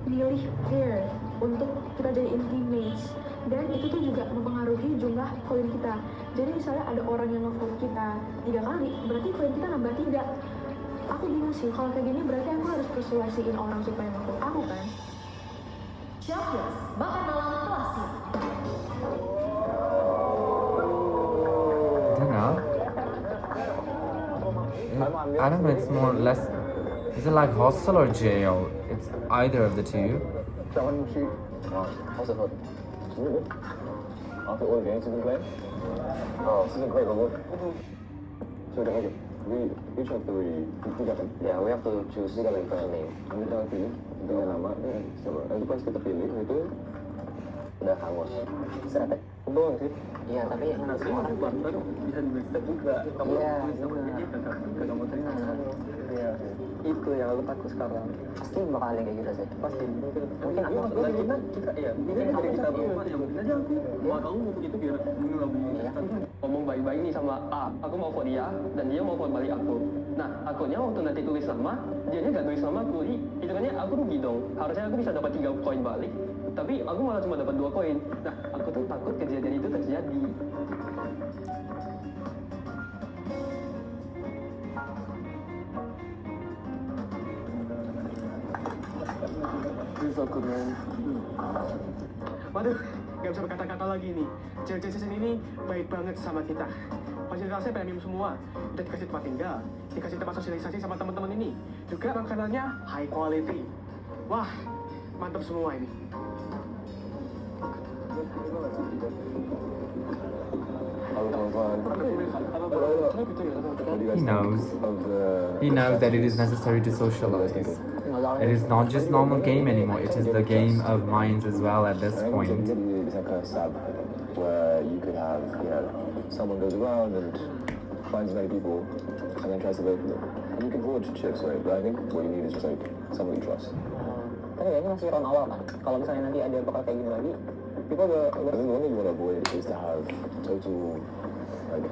E: milih pair untuk kita jadiin teammates, dan itu tuh juga mempengaruhi jumlah koin kita. Jadi misalnya ada orang yang nge-vote kita 3 kali, berarti koin kita nambah 3. Aku bingung sih, kalau kayak gini berarti aku harus persuasiin orang supaya nge-vote aku kan.
C: Champions, makan malam telah siap.
A: I don't know. I don't know, it's more or less. Is it like hostel or jail? It's either of the two.
P: How's it look? After all the games you've been playing? Oh, this is a great reward. So, okay, each of three,
B: Yeah, we have to choose a name.
P: kita pilih dengan nama, coba. Nanti pas kita pilih itu
B: Udah hangus.
P: seretek. Doang sih.
B: Iya, tapi semua orang
G: Baru bisa di step juga. Kamu
B: Iya,
G: kamu terima.
P: Iya.
B: itu yang lu takut sekarang. Pasti bakal ada yang kayak gitu sih. Pasti. Mungkin aku
G: kita iya, mungkin dari kita berempat ya mungkin aja aku mau kamu mau begitu biar bunyi lagu ngomong baik-baik nih sama A, aku mau vote dia dan dia mau vote balik aku. Nah, akunnya waktu nanti tulis nama, dia nggak tulis nama aku, jadi hitungannya aku rugi dong. Harusnya aku bisa dapat 3 koin balik, tapi aku malah cuma dapat 2 koin. Nah, aku tuh takut kejadian itu terjadi.
N: Waduh, nggak bisa berkata-kata lagi nih. Cewek-cewek season ini baik banget sama kita. Fasilitasnya premium semua. Udah dikasih tempat tinggal, dikasih tempat sosialisasi sama teman-teman ini. Juga makanannya high quality. Wah, mantap semua ini.
A: He knows. He knows that it is necessary to socialize. It is not just normal game anymore. It is the game of minds as well at this point.
P: It's like a sub where you could have, someone goes around and finds many people and then tries to vote for them. And you can forge chips, right? But I think what you need is just like someone you trust.
B: Tapi ini masih round awal kan. Kalau misalnya nanti ada bakal kayak gini lagi, people
P: I think the one thing you want to avoid is to have total, like,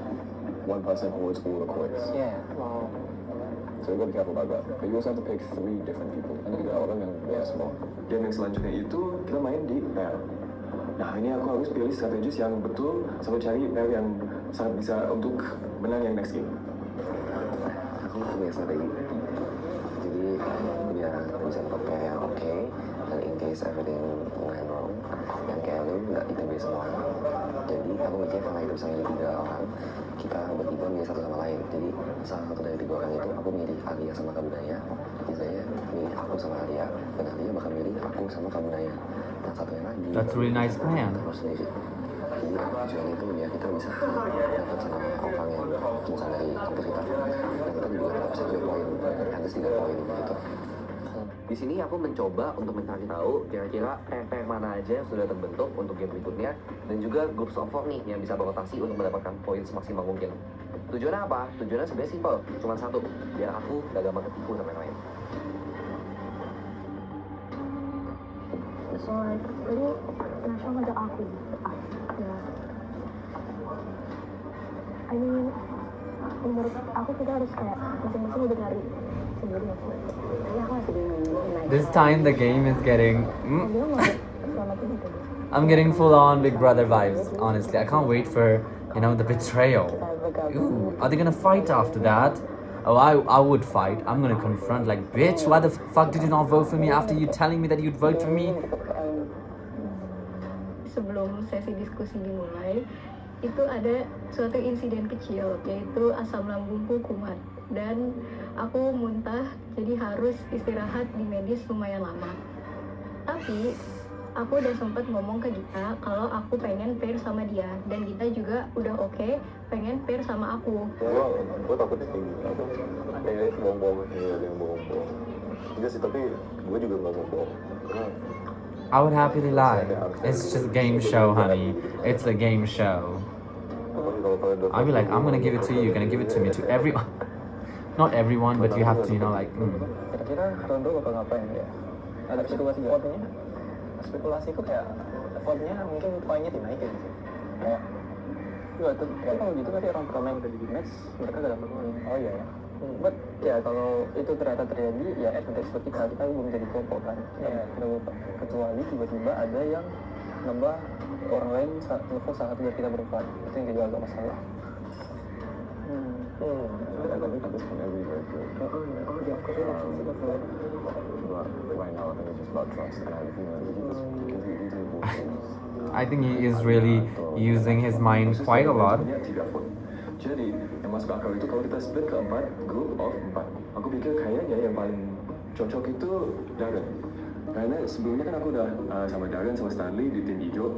P: one person holds all the coins.
B: Yeah.
P: So you've got to be careful about that. But you also have to pick 3 different people. And then orang yang semua. Game yang selanjutnya itu kita main di pair. Nah ini aku harus pilih strategis yang betul sampai cari pair yang sangat bisa untuk menang yang next game.
B: Aku punya strategi. Jadi biar bisa prepare yang oke, dan in case everything went wrong, yang kayak lu nggak ITB semua. Jadi aku mikir karena itu bisa milih 3 orang, kita bertiga milih satu sama lain. Jadi salah satu dari 3 orang itu aku milih Alia sama Kabunaya, Izaya milih aku sama Alia, dan Alia bakal milih aku sama Kabunaya. Dan satunya lagi,
A: That's a really nice plan.
B: aku sendiri. Jadi tujuannya itu ya kita bisa dapat sama orang yang bukan dari kampus kita, dan kita juga dapat 1 poin, harus 3 poin gitu. Di sini aku mencoba untuk mencari tahu kira-kira pair mana aja yang sudah terbentuk untuk game berikutnya, dan juga groups of 4 nih yang bisa berotasi untuk mendapatkan poin semaksimal mungkin. Tujuannya apa? Tujuannya sebenarnya simpel, cuma satu, biar aku gak gampang ketipu sama yang lain.
E: So like really Nasha ngajak aku ya I mean menurut aku kita harus kayak masing-masing udah nyari sendiri ya aku masih bingung.
A: This time the game is getting.
E: Dia mau selamat ini kan
A: I'm getting full on Big Brother vibes, honestly. I can't wait for, the betrayal. Ooh, are they gonna fight after that? Oh, I would fight. I'm gonna confront, like, bitch, why the fuck did you not vote for me after you telling me that you'd vote for me?
E: sebelum sesi diskusi dimulai itu ada suatu insiden kecil yaitu asam lambungku kumat dan aku muntah jadi harus istirahat di medis lumayan lama. Tapi aku udah sempat ngomong ke Gita kalau aku pengen pair sama dia dan Gita juga udah oke pengen pair sama aku.
P: Gue takutnya kayak gini, kayak bohong-bohong, ada yang bohong-bohong. Enggak sih, tapi gue juga nggak mau bohong.
A: I would happily lie. It's just a game show, honey. It's a game show. I'll be like, I'm gonna give it to you, you're gonna give it to me, to everyone. Not everyone, but you have to, like.
L: Kira-kira Rondo bakal ngapain ya? Ada spekulasi gak? Spekulasiku kayak vote-nya mungkin poinnya dinaikin sih. Kayak kalau gitu tadi orang pertama yang udah di match mereka gak dapat poin. Oh iya ya. But ya kalau itu ternyata terjadi ya advantage buat kita belum jadi kelompok kan. Ya kecuali tiba-tiba ada yang nambah orang lain ngevote salah satu dari kita berempat, itu yang jadi agak masalah.
P: I think at this point every very good. Right now I think it's just about trust, and I have a feeling that he just
A: I think he is really using his mind quite a lot.
P: Jadi yang masuk akal itu kalau kita split ke 4 group of 4. Aku pikir kayaknya yang paling cocok itu Darren. Karena sebelumnya kan aku udah sama Darren sama Stanley di tim hijau.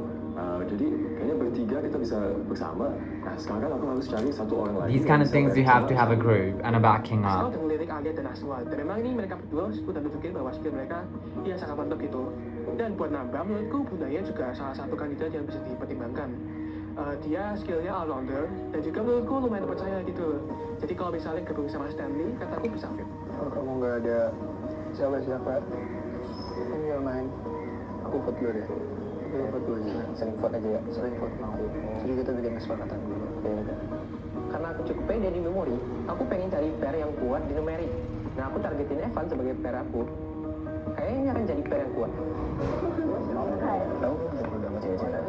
P: Jadi kayaknya bertiga kita bisa bersama. Nah sekarang aku harus cari satu orang lagi.
A: These kind of things you have to have a group and a backing up.
N: Dengan lirik Alia dan Aswad. Dan memang ini mereka berdua sudah tunjukin bahwa skill mereka ya sangat mantap gitu. Dan buat nambah menurutku Bunaya juga salah satu kandidat yang bisa dipertimbangkan. Dia skillnya all-rounder dan juga menurutku lumayan percaya gitu. Jadi kalau misalnya gabung sama Stanley, kataku bisa fit.
H: Kalau kamu nggak ada siapa-siapa, ini nggak main. Aku vote dulu deh. Aku vote dulu aja.
L: Sering vote aja ya?
H: Sering vote mau. Jadi kita bikin kesepakatan dulu.
O: Karena aku cukup pede di memori, aku pengen cari pair yang kuat di numerik. Nah aku targetin Evan sebagai pair aku. Kayaknya akan jadi pair yang kuat.
L: Tahu udah sama cewek-cewek?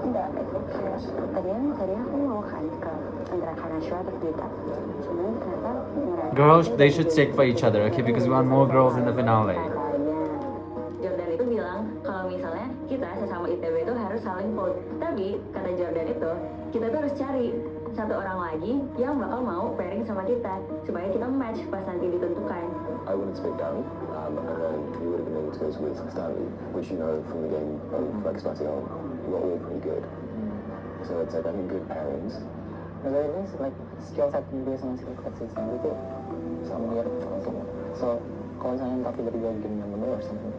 F: Enggak, tadinya aku mau kan ke antara Kanashwa atau Gita. Cuman ternyata
A: Girls, they should stick for each other, okay? Because we want more girls in the finale.
M: Jordan itu bilang kalau misalnya kita sesama ITB itu harus saling vote. Tapi kata Jordan itu kita tuh harus cari satu orang lagi yang bakal mau pairing sama kita supaya kita match pas nanti ditentukan.
P: I wouldn't split down, and then you would have been able to go with Stanley, which you know from the game of like Spatio, we're all pretty good. So it's like I think good pairings.
L: Nah, ini like skill set dia sama skill set si Stanley itu sama dia langsung. So kalau misalnya tapi dari game yang benar harus something.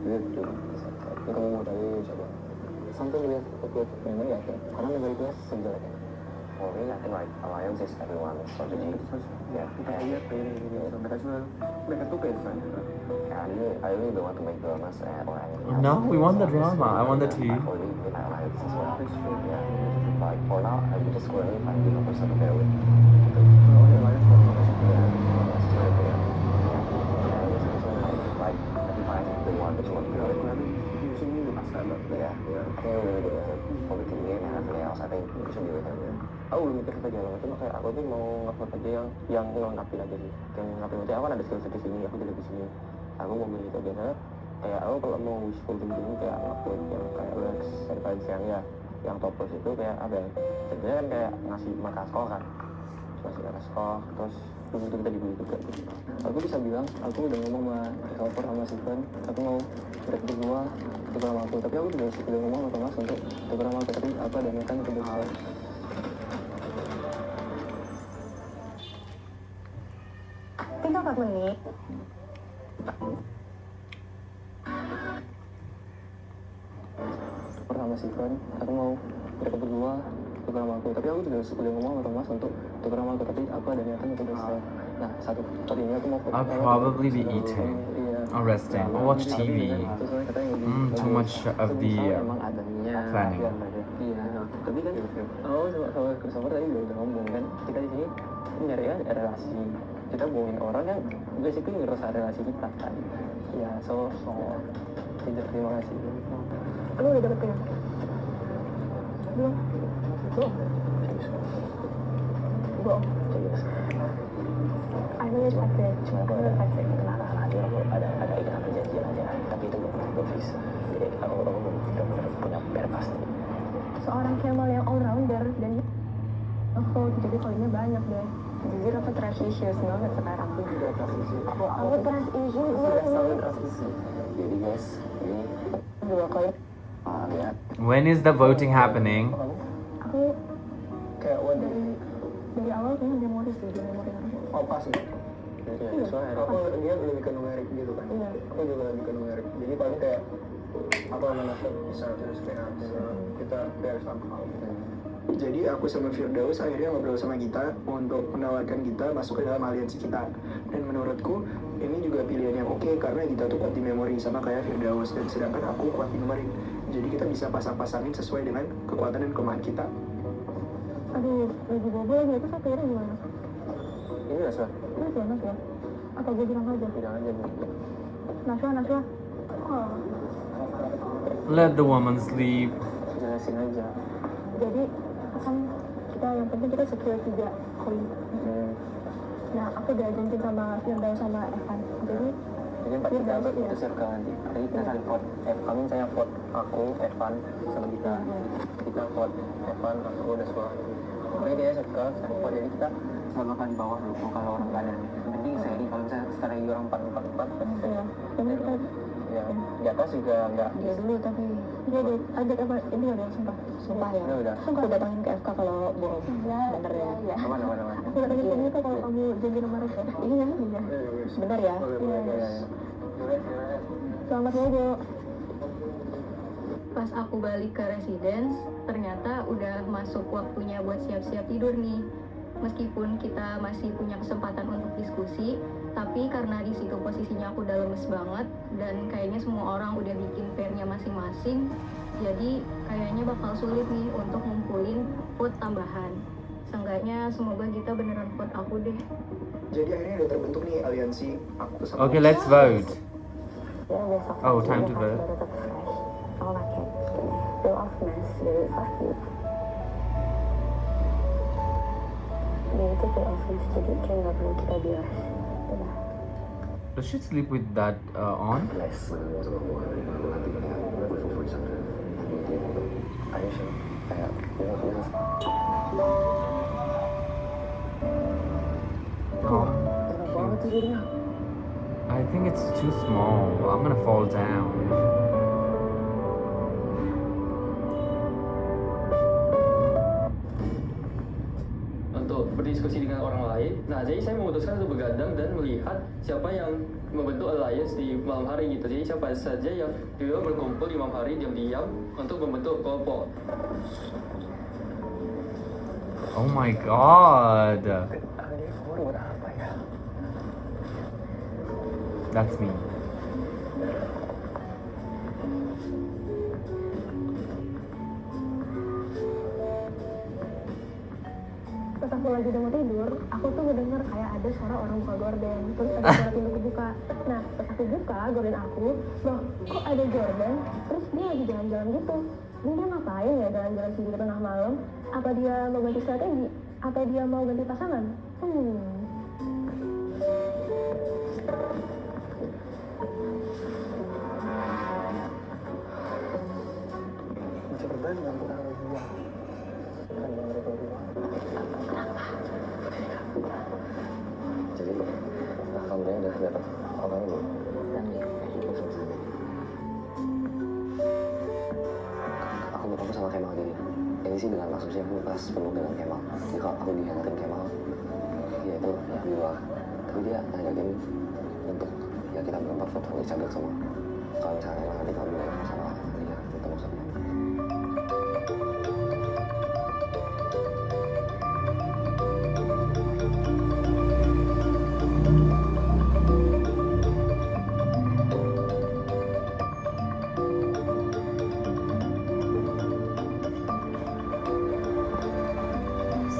P: Iya betul.
L: Ini kamu mau tadi coba. Something with memory ya, karena memory dia sejelek ya.
B: For me, I think like alliance is everyone's strategy. Yeah.
N: Mereka tuh beda.
B: I really don't want to make dramas or anything.
A: No, we want the drama. I want the tea.
B: I already with my alliance as well. Yeah. Like for now, I will just go and find the person to pair with. Like, if you find the one that you want to pair with.
L: Yeah, I think we're gonna do it for and everything else. I think we should be with him. Aku belum mikir sampai jalan, cuma kayak aku tuh mau nge-vote aja yang ngelengkapin aja sih. Yang ngelengkapin aja, aku kan ada skill di sini, aku jadi di sini. Aku mau milih itu biasanya kayak aku kalau mau wishful thinking kayak nge-vote yang kayak Lex advice yang topos itu kayak apa ya? Sebenarnya kan kayak ngasih markas sekolah kan. Ngasih markas sekolah, terus itu kita dibeli juga gitu. Aku bisa bilang, aku udah ngomong sama Christopher sama Steven, aku mau break berdua tukar sama aku, tapi aku juga udah ngomong sama Thomas untuk tukar sama aku, tapi aku ada niatan untuk bersalah.
F: Tinggal 4 menit.
L: Pertama Steven, aku mau mereka berdua tukar sama aku, tapi aku juga udah ngomong sama Thomas untuk tukar sama aku, tapi aku ada niatan untuk bersalah. Nah, satu kali ini aku mau
A: I'll probably be eating or resting or watch TV. Too much of the planning.
L: Iya, tapi kan sama Christopher tadi udah ngomong kan, kita di sini nyari kan relasi, kita bohongin orang yang basically ngerusak relasi kita kan. Ya, so terima kasih.
E: Lu udah dapet ya? Belum? Bohong. Aku udah pakai, cuma aku udah pakai.
L: Ada ikatan perjanjian aja, tapi itu belum fix. Jadi aku benar-benar punya pair pasti.
E: Seorang Kemal yang all rounder dan jadi poinnya banyak deh.
F: Jujur aku trust issues banget sekarang.
L: Aku juga trust issue.
F: Aku trust issues
L: selalu trust issue. Jadi guys, ini
F: 2 koin.
L: lihat.
A: When is the voting happening?
E: Aku
L: Kayak
E: dari awal kayaknya memori sih, dia memori aku.
L: oh pas nih. Iya, soalnya aku dia lebih ke numerik gitu kan.
E: Iya.
L: Aku juga lebih ke numerik. Jadi paling kayak apa namanya bisa terus kayak kita beres somehow gitu.
H: Jadi aku sama Firdaus akhirnya ngobrol sama kita untuk menawarkan kita masuk ke dalam aliansi kita. Dan menurutku ini juga pilihan yang oke karena kita tuh kuat di memori sama kayak Firdaus dan sedangkan aku kuat di numerik. Jadi kita bisa pasang-pasangin sesuai dengan kekuatan dan kelemahan kita.
E: Aduh, lagi bobo lagi, itu saya kira gimana?
L: Ini Naswa.
E: Naswa. Atau gue bilang aja?
L: Bilang aja Bu.
E: Naswa. Oh.
A: Let the woman sleep.
L: Jelasin aja.
E: Jadi kan kita yang penting kita secure 3 koin. Nah, aku udah janji sama Firdaus sama Evan. Jadi
L: 4 kita itu circle nanti. Jadi kita saling vote. Kami saya vote aku, Evan, sama kita. Kita vote Evan, aku, Naswa. Pokoknya dia circle, saling vote. Jadi kita nggak bakal di bawah dulu kalau orang nggak ada. Yang penting seri, kalau misalnya strategi orang 4-4-4 pasti seri. Ya, di atas juga nggak.
E: Dia dulu tapi dia ajak apa ini udah sumpah ya.
L: Udah.
E: Sumpah aku datangin ke FK kalau bohong. Bener ya.
L: Aman.
E: Aku datangin ke FK kalau kamu janji nomor ya. Iya. Sebentar ya.
L: Iya.
E: Selamat bobo.
Q: Pas aku balik ke residence, ternyata udah masuk waktunya buat siap-siap tidur nih. Meskipun kita masih punya kesempatan untuk diskusi, tapi karena di situ posisinya aku udah lemes banget dan kayaknya semua orang udah bikin pairnya masing-masing, jadi kayaknya bakal sulit nih untuk ngumpulin vote tambahan. Seenggaknya semoga kita beneran vote aku deh.
H: Jadi akhirnya udah terbentuk nih aliansi aku sama.
A: Okay, let's vote.
F: Ya besok.
A: Oh, time to vote.
F: Tetap fresh. Aku pakai Bill of Mess dari Fast Food. Dia itu Bill of Mess, jadi kayak nggak perlu kita bilas. Udah.
A: Does she sleep with that on?
L: Yes.
A: Oh, cute. I think it's too small. I'm gonna fall down.
G: Untuk berdiskusi dengan orang lain. Nah, jadi saya memutuskan untuk begadang dan melihat siapa yang membentuk alliance di malam hari gitu. Jadi siapa saja yang juga berkumpul di malam hari diam-diam untuk membentuk kelompok.
A: Oh my god. That's me.
E: pas aku lagi udah mau tidur, aku tuh ngedenger kayak ada suara orang buka gorden, terus ada suara pintu kebuka. Nah, pas aku buka gorden aku, loh kok ada Jordan? Terus dia lagi jalan-jalan gitu. Ini dia ngapain ya jalan-jalan sendiri tengah malam? Apa dia mau ganti strategi? Apa dia mau ganti pasangan?
H: Jordan yang pernah dia kan yang mereka
B: Jadi, alhamdulillah udah dapat orang belum? Aku sama Kemal jadi ini sih dengan maksudnya aku pas peluk dengan Kemal. Jadi kalau aku dihianatin Kemal, ya itu ya di luar. Tapi dia ngajakin untuk ya kita berempat foto dicabik semua. Kalau misalnya emang nanti kamu ada masalah, ya ketemu sama.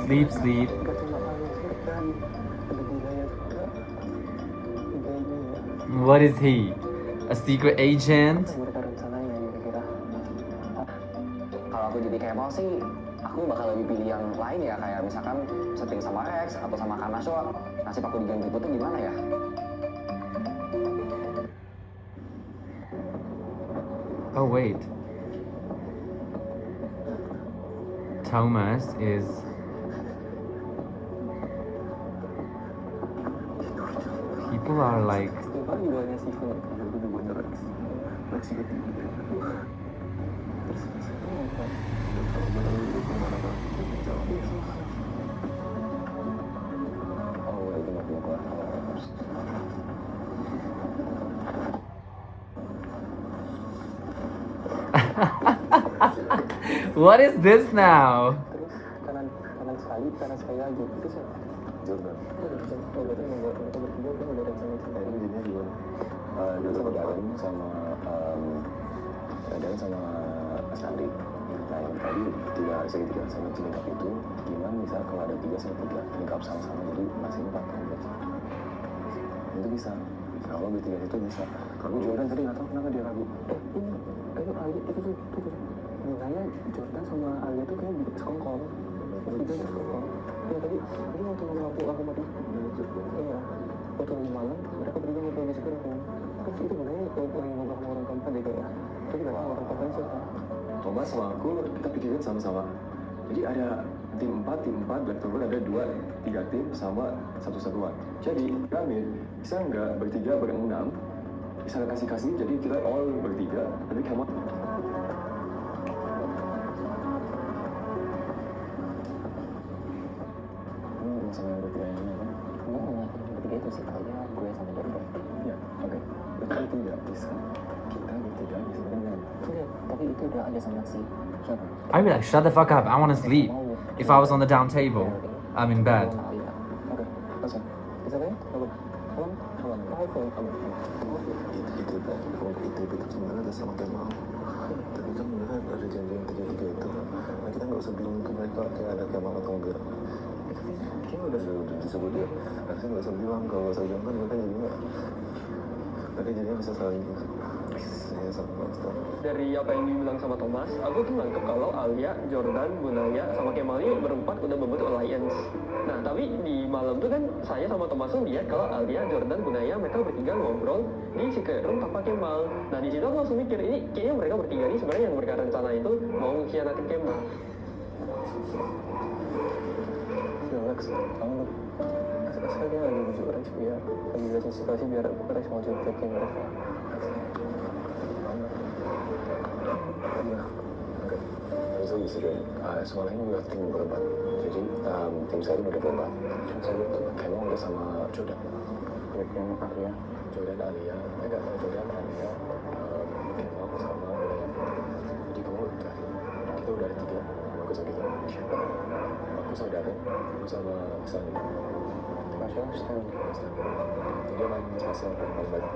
A: Sleep, sleep. What is he? A secret agent?
B: Kalau aku jadi Kemal sih, aku bakal lebih pilih yang lain ya, kayak misalkan setting sama Rex atau sama Kanasho. Nasib aku diganti Putih gimana ya?
A: Oh wait. Thomas is people are like what is this now?
H: kanan sekali lagi itu siapa? Jordan. Oh berarti mereka bertiga kan udah rencana sampai ini jadinya gimana? Dia sama Darren sama Asandi. Nah yang tadi segitiga sama Cilingkap itu gimana bisa kalau ada 3 sama 3 lengkap sama-sama jadi masih 4 kan berarti itu bisa kalau bertiga itu bisa. Kalau Jordan tadi nggak tahu kenapa dia ragu. Ini Alia itu tuh nilainya Jordan sama Alia tuh kayak di sekongkol. Itu sekongkol. Ya tadi waktu aku mati. Iya. Waktu malam mereka berdua ngobrol di situ kan. Terus itu sebenarnya yang ngobrol sama orang keempat deh kayak. Tapi nggak tahu orang keempat siapa. Thomas sama aku kita pikirin sama-sama. Jadi ada tim 4, Black Turtle ada 2-3 tim sama satu satuan. Jadi kami bisa nggak bertiga berenam, bisa kasih jadi kita all bertiga, tapi kamu sama yang bertiga ini kan? Bertiga itu sih kayaknya gue sama Jordan. Ya, oke. Berarti tidak bisa. Kita bertiga bisa berenam. Enggak, tapi itu udah ada sama si siapa?
A: I'd be like, shut the fuck up, I wanna sleep. If I was on the down table, I'm in bed.
H: Oke, langsung. Bisa kan? Oke. Kawan. Itu sebenarnya ada sama Kemal. Tapi kan beneran ada janji yang 3-3 itu. Nah kita nggak usah bilang ke mereka kayak ada Kemal atau enggak. Kayaknya udah disebut ya. Harusnya nggak usah bilang, kalau nggak usah bilang kan mereka jadi nggak. Mereka jadinya bisa saling
G: dari apa yang dibilang sama Thomas, aku tuh nangkep kalau Alia, Jordan, Bunaya, sama Kemal ini berempat udah membuat alliance. Nah, tapi di malam tuh kan saya sama Thomas tuh lihat kalau Alia, Jordan, Bunaya mereka bertiga ngobrol di secret room tanpa Kemal. Nah, di situ aku langsung mikir, ini kayaknya mereka bertiga ini sebenarnya yang mereka rencana itu mau mengkhianatin Kemal.
H: Relax, kamu saya dia lagi bujuk Rex biar lagi jelasin situasi biar Rex mau ceritakan mereka. So you said soalnya ini udah tim berempat, jadi tim saya udah berempat. Tim saya itu Kemal udah sama Jordan. Yang Alia, Jordan Alia, enggak Jordan Alia, Kemal sama Bunaya. Jadi kamu udah kita udah ada 3, aku sama kita. Aku sama Darren, aku sama Stanley. Stanley. Jadi main spesial paling banyak.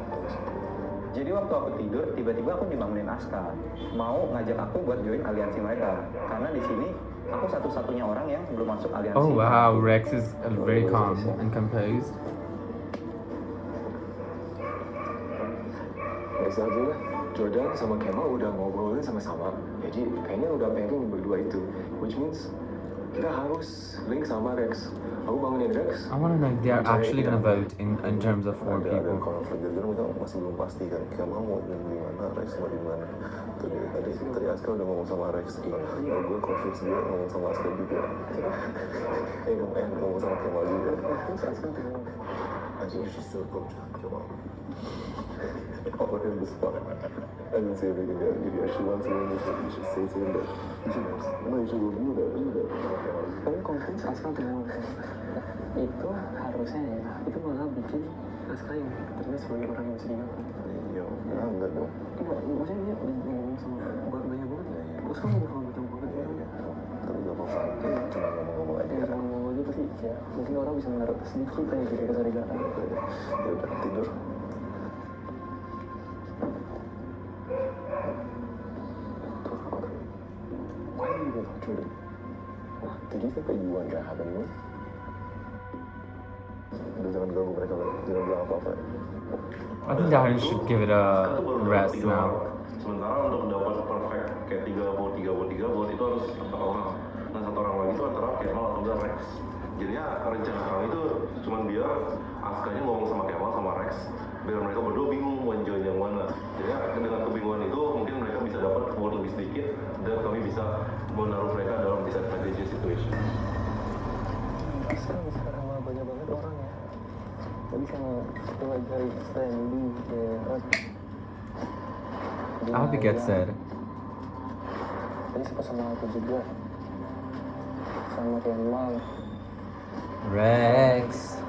L: Jadi waktu aku tidur, tiba-tiba aku dibangunin Aska. Mau ngajak aku buat join aliansi mereka. Karena di sini aku satu-satunya orang yang belum masuk aliansi.
A: Oh wow, Rex is very calm and composed.
P: Biasa aja lah. Jordan sama Kemal udah ngobrolin sama-sama. Jadi kayaknya udah pengen berdua itu. Which means kita harus link sama Rex. Aku bangunin Rex.
A: I want to know if they are actually gonna vote in terms of 4 people.
I: Kalau Jordan masih belum pasti kan. Kemal mau di mana, Rex mau di mana. Tadi Aska udah ngomong sama Rex. Kalau gue confuse dia ngomong sama Aska juga. Ngomong sama Kemal juga. Terus Aska ngomong. Anjir, she's still coach Kemal. All in the spot. I didn't say everything that if you actually want to win this, you should say to him that you should review that.
N: Tapi confidence Aska ngomong itu harusnya ya, itu malah bikin Aska yang terlihat sebagai orang yang bisa dimakan.
I: Iya, enggak dong.
N: Enggak, maksudnya dia ngomong sama banyak banget. Terus kan udah kalau macam banget ya.
I: Tapi gak apa-apa, cuma ngomong-ngomong aja.
N: Ya, cuma ngomong aja pasti ya. Mungkin orang bisa menaruh sedikit aja gitu kesadaran.
I: Ya udah, tidur.
P: Why are you with Jordan? Did you think that you weren't gonna have anyone?
I: Udah jangan ganggu mereka lagi, jangan bilang apa-apa.
A: I think Darren should give it a rest now.
I: Sementara untuk dapat perfect kayak 3 vote itu harus 4 orang. Nah 1 orang lagi itu antara Kemal atau enggak Rex. Jadinya rencana kami itu cuma biar Askanya ngomong sama Kemal sama Rex, biar mereka berdua bingung mau join yang mana. Jadi dengan kebingungan itu mungkin mereka bisa dapat vote lebih sedikit dan kami bisa menaruh mereka dalam disadvantage situation.
N: Aska bisa sama banyak banget orang ya. Tadi sama satu lagi dari Stanley Gerard.
A: I hope he gets sad.
N: Tadi sempat sama aku juga. Sama Kemal.
A: Rex.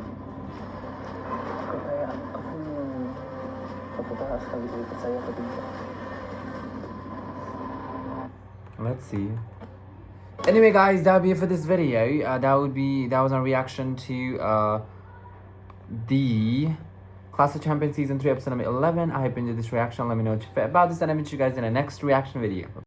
N: Kayak apakah Aska bisa dipercaya atau tidak?
A: Let's see. Anyway, guys, that would be it for this video. That was our reaction to the Clash of Champions Season 3 episode number 11. I hope you enjoyed this reaction. Let me know what you felt about this, and I'll meet you guys in the next reaction video.